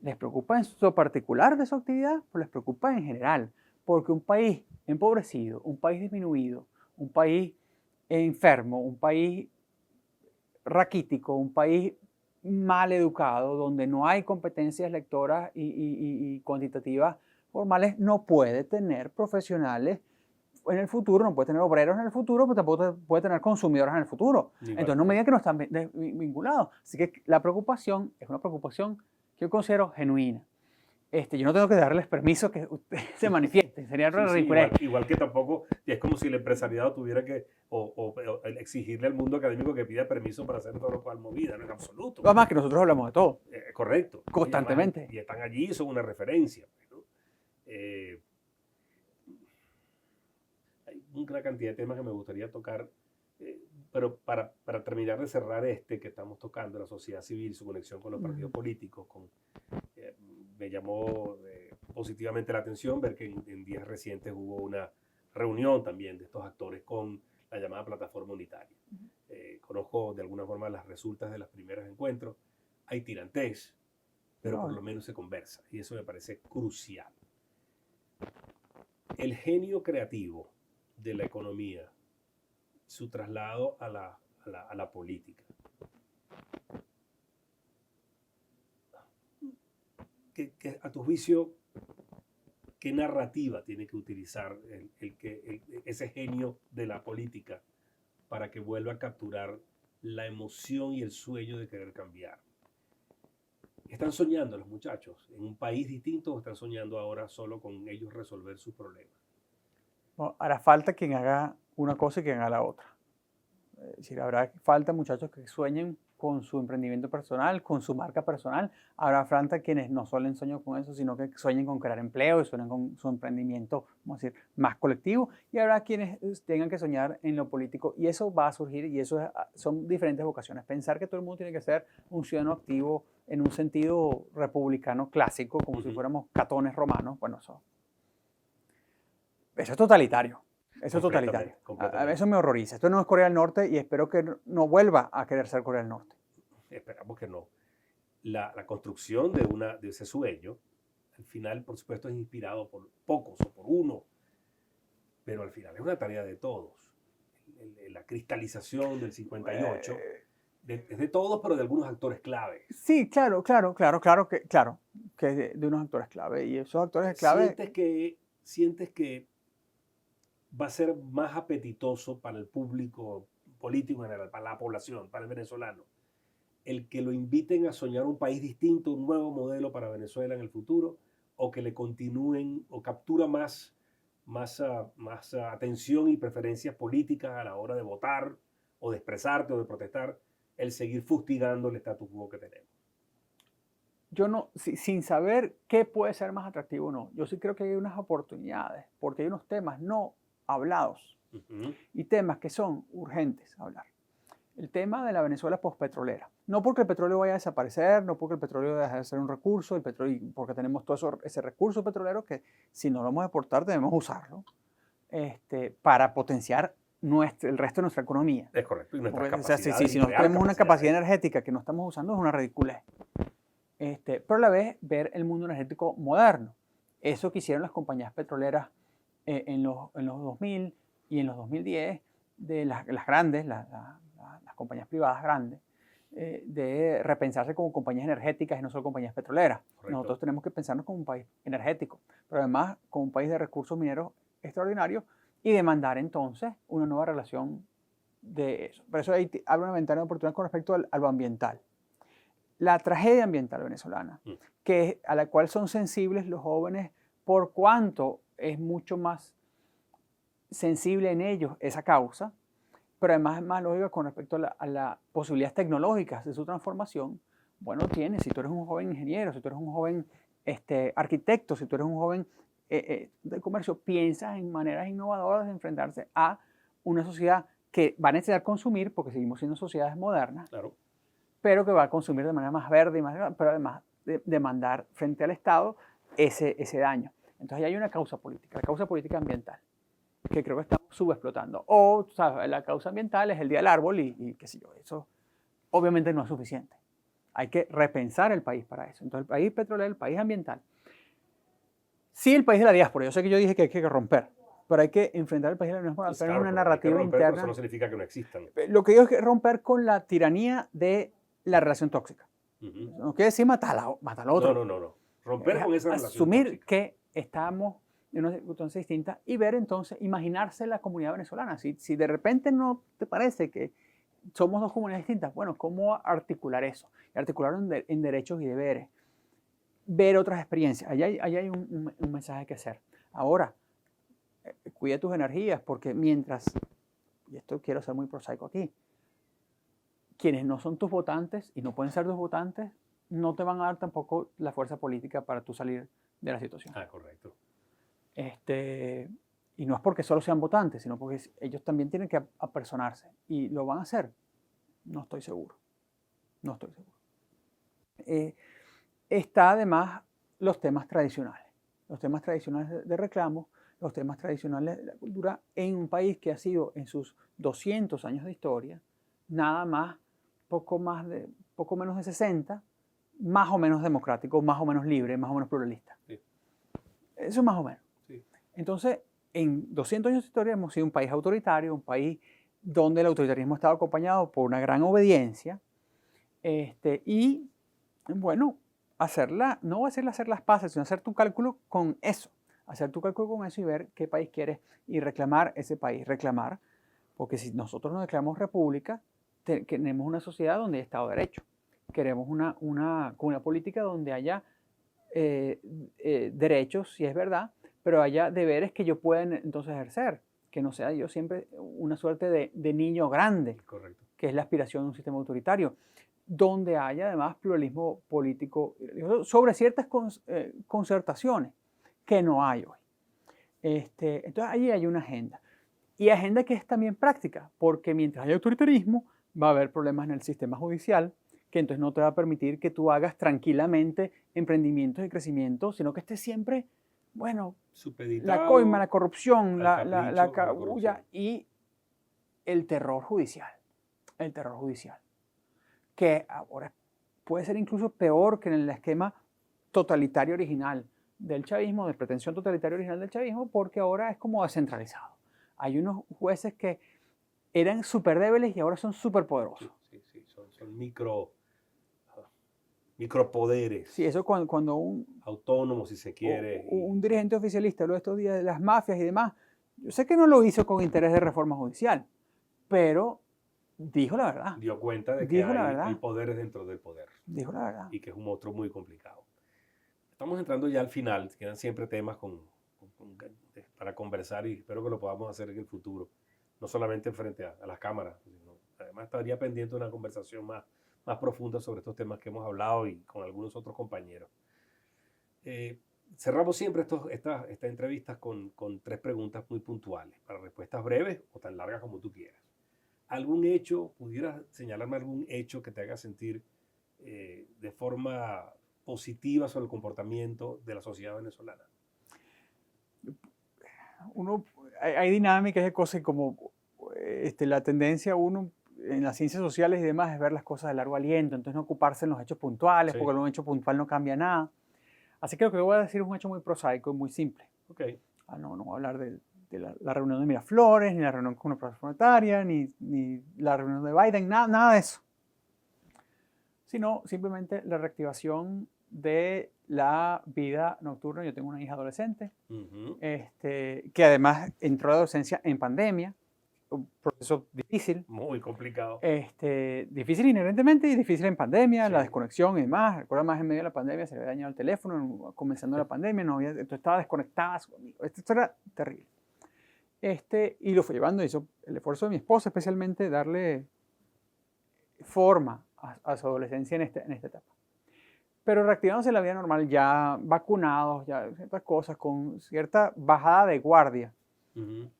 Les preocupa en lo particular de su actividad, pero les preocupa en general. Porque un país empobrecido, un país disminuido, un país enfermo, un país raquítico, un país mal educado, donde no hay competencias lectoras y cuantitativas formales, no puede tener profesionales en el futuro, no puede tener obreros en el futuro, pero tampoco puede tener consumidores en el futuro. Entonces, no me digan que no están vinculados. Así que la preocupación es una preocupación que yo considero genuina. Yo no tengo que darles permiso que se manifiesten, sería ridiculez. Igual que tampoco, es como si el empresariado tuviera que o exigirle al mundo académico que pida permiso para hacer todo lo cual movida, no en absoluto. Además que nosotros hablamos de todo. Correcto. Constantemente. Y están allí, son una referencia. ¿No? Hay una cantidad de temas que me gustaría tocar, pero para terminar de cerrar que estamos tocando, la sociedad civil, su conexión con los partidos políticos, me llamó positivamente la atención ver que en días recientes hubo una reunión también de estos actores con la llamada plataforma unitaria. Conozco de alguna forma las resultas de los primeros encuentros. Hay tirantes, pero por lo menos se conversa, y eso me parece crucial. El genio creativo de la economía, su traslado a la política. Que a tu juicio, ¿qué narrativa tiene que utilizar ese genio de la política para que vuelva a capturar la emoción y el sueño de querer cambiar? ¿Están soñando los muchachos en un país distinto o están soñando ahora solo con ellos resolver sus problemas? Bueno, hará falta quien haga una cosa y quien haga la otra. Es decir, habrá falta muchachos que sueñen con su emprendimiento personal, con su marca personal. Habrá falta quienes no suelen soñar con eso, sino que sueñen con crear empleo y sueñen con su emprendimiento, vamos a decir, más colectivo. Y habrá quienes tengan que soñar en lo político. Y eso va a surgir, y eso son diferentes vocaciones. Pensar que todo el mundo tiene que ser un ciudadano activo en un sentido republicano clásico, como si fuéramos catones romanos, bueno, eso es totalitario. Eso es totalitario. Eso me horroriza. Esto no es Corea del Norte y espero que no vuelva a querer ser Corea del Norte. Esperamos que no. La construcción de ese sueño, al final, por supuesto, es inspirado por pocos o por uno, pero al final es una tarea de todos. La cristalización del 58 es de todos, pero de algunos actores clave. Sí, claro, que de unos actores clave. Y esos actores clave... ¿Sientes que va a ser más apetitoso para el público político en general, para la población, para el venezolano, el que lo inviten a soñar un país distinto, un nuevo modelo para Venezuela en el futuro, o que le continúen o captura más atención y preferencias políticas a la hora de votar o de expresarte o de protestar, el seguir fustigando el status quo que tenemos? Yo no, sin saber qué puede ser más atractivo o no, yo sí creo que hay unas oportunidades, porque hay unos temas no hablados y temas que son urgentes hablar. El tema de la Venezuela postpetrolera. No porque el petróleo vaya a desaparecer, no porque el petróleo deje de ser un recurso, el petróleo, porque tenemos todo ese recurso petrolero que si no lo vamos a exportar debemos usarlo para potenciar el resto de nuestra economía. Es correcto. Y porque, si no tenemos una capacidad energética que no estamos usando es una ridiculez. Pero a la vez ver el mundo energético moderno. Eso que hicieron las compañías petroleras en los 2000 y en los 2010, de las grandes, las compañías privadas grandes, de repensarse como compañías energéticas y no solo compañías petroleras. Correcto. Nosotros tenemos que pensarnos como un país energético, pero además como un país de recursos mineros extraordinarios y demandar entonces una nueva relación de eso. Por eso ahí abre una ventana de oportunidad con respecto a lo ambiental. La tragedia ambiental venezolana, a la cual son sensibles los jóvenes por cuanto es mucho más sensible en ellos esa causa, pero además es más lógica con respecto a las posibilidades tecnológicas de su transformación. Bueno, si tú eres un joven ingeniero, si tú eres un joven arquitecto, si tú eres un joven de comercio, piensas en maneras innovadoras de enfrentarse a una sociedad que va a necesitar consumir, porque seguimos siendo sociedades modernas, claro, pero que va a consumir de manera más verde, pero además de demandar frente al Estado ese daño. Entonces ahí hay una causa política, la causa política ambiental, que creo que estamos subexplotando. O, ¿sabes? La causa ambiental es el Día del Árbol y qué sé yo, eso obviamente no es suficiente. Hay que repensar el país para eso. Entonces el país petrolero, el país ambiental. Sí, el país de la diáspora. Yo sé que yo dije que hay que romper, pero hay que enfrentar el país de la diáspora, tener una narrativa interna. Eso no significa que no existan. Lo que digo es que romper con la tiranía de la relación tóxica. No quiere decir matar al otro. No. Romper con esa relación asumir tóxica. Que estamos de una circunstancia distinta y ver entonces, imaginarse la comunidad venezolana. Si de repente no te parece que somos dos comunidades distintas, bueno, ¿cómo articular eso? Articularlo en derechos y deberes. Ver otras experiencias. Allá hay un mensaje que hacer. Ahora, cuida tus energías, porque mientras, y esto quiero ser muy prosaico aquí, quienes no son tus votantes y no pueden ser tus votantes, no te van a dar tampoco la fuerza política para tú salir de la situación. Ah, correcto. Y no es porque solo sean votantes, sino porque ellos también tienen que apersonarse. ¿Y lo van a hacer? No estoy seguro. No estoy seguro. Está además los temas tradicionales. Los temas tradicionales de reclamo, los temas tradicionales de la cultura en un país que ha sido en sus 200 años de historia, nada más, poco menos de 60, más o menos democrático, más o menos libre, más o menos pluralista. Sí. Eso más o menos. Sí. Entonces, en 200 años de historia hemos sido un país autoritario, un país donde el autoritarismo estaba acompañado por una gran obediencia, y bueno, no voy a decirle hacer las paces, sino hacer tu cálculo con eso, y ver qué país quieres y reclamar ese país, porque si nosotros nos declaramos república, tenemos una sociedad donde hay Estado de Derecho, queremos una política donde haya derechos, si es verdad, pero haya deberes que yo pueda entonces ejercer, que no sea yo siempre una suerte de niño grande. Correcto. Que es la aspiración de un sistema autoritario, donde haya además pluralismo político sobre ciertas concertaciones que no hay hoy. Entonces allí hay una agenda. Y agenda que es también práctica, porque mientras haya autoritarismo va a haber problemas en el sistema judicial, que entonces no te va a permitir que tú hagas tranquilamente emprendimientos de crecimiento, sino que estés siempre, bueno, supeditado, la coima, la corrupción, la cabulla y el terror judicial. El terror judicial, que ahora puede ser incluso peor que en el esquema totalitario original del chavismo, de pretensión totalitaria original del chavismo, porque ahora es como descentralizado. Hay unos jueces que eran súper débiles y ahora son súper poderosos. Sí, son micropoderes. Sí, eso cuando autónomos, si se quiere. Un dirigente oficialista habló estos días de las mafias y demás. Yo sé que no lo hizo con interés de reforma judicial, pero dijo la verdad. Dio cuenta de que hay poderes dentro del poder. Dijo la verdad. Y que es un monstruo muy complicado. Estamos entrando ya al final. Quedan siempre temas para conversar y espero que lo podamos hacer en el futuro. No solamente frente a las cámaras, sino además estaría pendiente de una conversación más profunda sobre estos temas que hemos hablado y con algunos otros compañeros. Cerramos siempre estas entrevistas con 3 preguntas muy puntuales, para respuestas breves o tan largas como tú quieras. ¿Algún hecho, pudieras señalarme algún hecho que te haga sentir de forma positiva sobre el comportamiento de la sociedad venezolana? Hay dinámicas de cosas como la tendencia uno en las ciencias sociales y demás es ver las cosas de largo aliento, entonces no ocuparse en los hechos puntuales, porque un hecho puntual no cambia nada. Así que lo que voy a decir es un hecho muy prosaico y muy simple. Okay. No voy a hablar de la reunión de Miraflores, ni la reunión con una profesora monetaria, ni la reunión de Biden, nada de eso. Sino simplemente la reactivación de la vida nocturna. Yo tengo una hija adolescente, que además entró a la adolescencia en pandemia, un proceso difícil. Muy complicado. Difícil inherentemente y difícil en pandemia, la desconexión y demás. Recuerda más en medio de la pandemia se le había dañado el teléfono, comenzando la pandemia, entonces estaba desconectada. Esto era terrible. Y lo fue llevando, hizo el esfuerzo de mi esposa, especialmente darle forma a su adolescencia en esta etapa. Pero reactivándose la vida normal, ya vacunados, ya ciertas cosas, con cierta bajada de guardia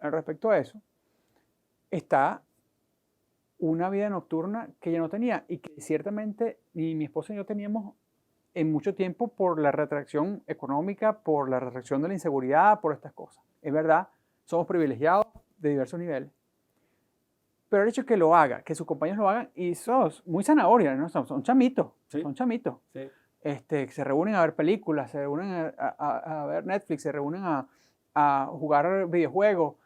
respecto a eso, está una vida nocturna que ya no tenía y que ciertamente ni mi esposa y yo teníamos en mucho tiempo por la retracción económica, por la retracción de la inseguridad, por estas cosas. Es verdad, somos privilegiados de diversos niveles. Pero el hecho de que lo haga, que sus compañeros lo hagan, y sos muy zanahoria, ¿no? Son chamitos, son chamitos. Sí. Se reúnen a ver películas, se reúnen a ver Netflix, se reúnen a jugar videojuegos,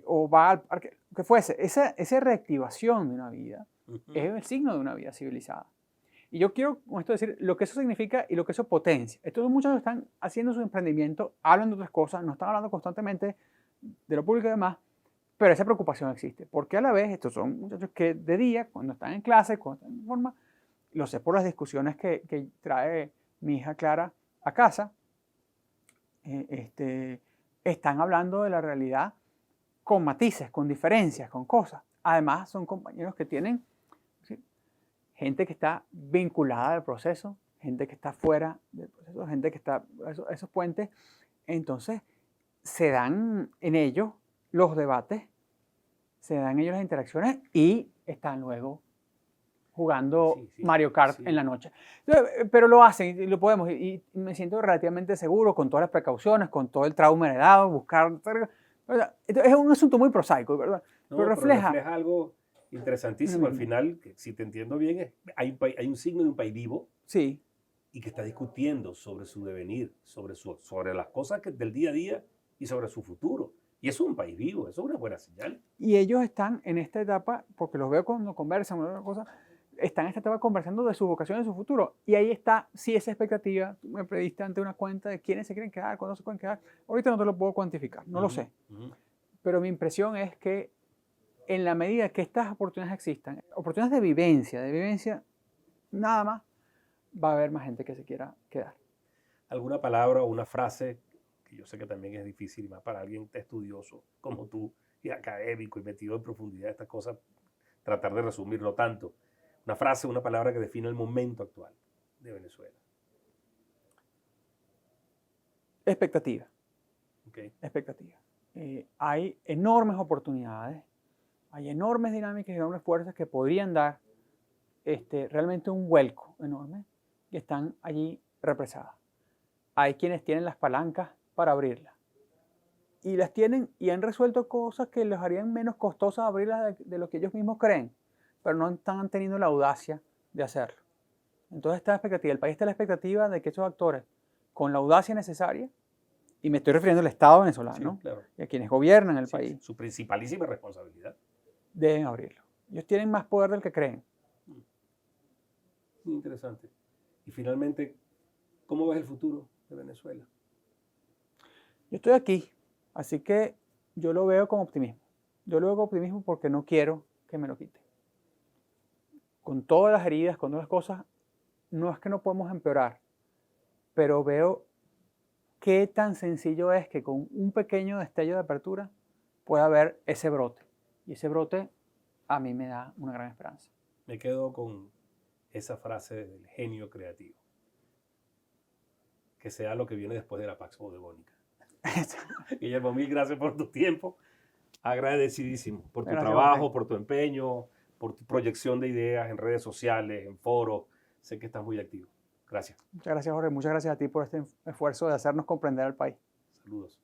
o va al parque, que fuese. Esa reactivación de una vida es el signo de una vida civilizada. Y yo quiero con esto decir lo que eso significa y lo que eso potencia. Estos muchachos están haciendo su emprendimiento, hablan de otras cosas, no están hablando constantemente de lo público y demás, pero esa preocupación existe. Porque a la vez estos son muchachos que de día, cuando están en clase, cuando están en forma, lo sé por las discusiones que trae mi hija Clara a casa, están hablando de la realidad con matices, con diferencias, con cosas. Además, son compañeros que tienen, ¿sí?, gente que está vinculada al proceso, gente que está fuera del proceso, gente que está esos puentes. Entonces, se dan en ellos los debates, se dan en ellos las interacciones y están luego jugando Mario Kart en la noche. Pero lo hacen y lo podemos. Y me siento relativamente seguro con todas las precauciones, con todo el trauma heredado, buscar... Es un asunto muy prosaico, ¿verdad? No, pero refleja algo interesantísimo. Al final, que si te entiendo bien, hay un signo de un país vivo. Sí. Y que está discutiendo sobre su devenir, sobre las cosas del día a día y sobre su futuro. Y eso es un país vivo, eso es una buena señal. Y ellos están en esta etapa, porque los veo cuando conversan, están en esta etapa conversando de su vocación y de su futuro. Y ahí está, sí, esa expectativa. Tú me prediste ante una cuenta de quiénes se quieren quedar, cuándo se pueden quedar. Ahorita no te lo puedo cuantificar, no lo sé. Pero mi impresión es que en la medida que estas oportunidades existan, oportunidades de vivencia, nada más, va a haber más gente que se quiera quedar. ¿Alguna palabra o una frase, que yo sé que también es difícil, más para alguien estudioso como tú, y académico y metido en profundidad de estas cosas, tratar de resumirlo tanto? Una frase, una palabra que define el momento actual de Venezuela. Expectativa. Okay. Expectativa. Hay enormes oportunidades, hay enormes dinámicas y enormes fuerzas que podrían dar realmente un vuelco enorme y están allí represadas. Hay quienes tienen las palancas para abrirlas y las tienen y han resuelto cosas que les harían menos costosas abrirlas de lo que ellos mismos creen, pero no están teniendo la audacia de hacerlo. Entonces está la expectativa, el país está en la expectativa de que esos actores, con la audacia necesaria, y me estoy refiriendo al Estado venezolano, sí, claro, y a quienes gobiernan el país, su principalísima responsabilidad, deben abrirlo. Ellos tienen más poder del que creen. Muy interesante. Y finalmente, ¿cómo ves el futuro de Venezuela? Yo estoy aquí, así que yo lo veo con optimismo. Yo lo veo con optimismo porque no quiero que me lo quiten. Con todas las heridas, con todas las cosas, no es que no podemos empeorar, pero veo qué tan sencillo es que con un pequeño destello de apertura pueda haber ese brote. Y ese brote a mí me da una gran esperanza. Me quedo con esa frase del genio creativo. Que sea lo que viene después de la Pax Bodegónica. Guillermo, mil gracias por tu tiempo. Agradecidísimo por tu trabajo, por tu empeño, por tu proyección de ideas en redes sociales, en foros. Sé que estás muy activo. Gracias. Muchas gracias, Jorge. Muchas gracias a ti por este esfuerzo de hacernos comprender al país. Saludos.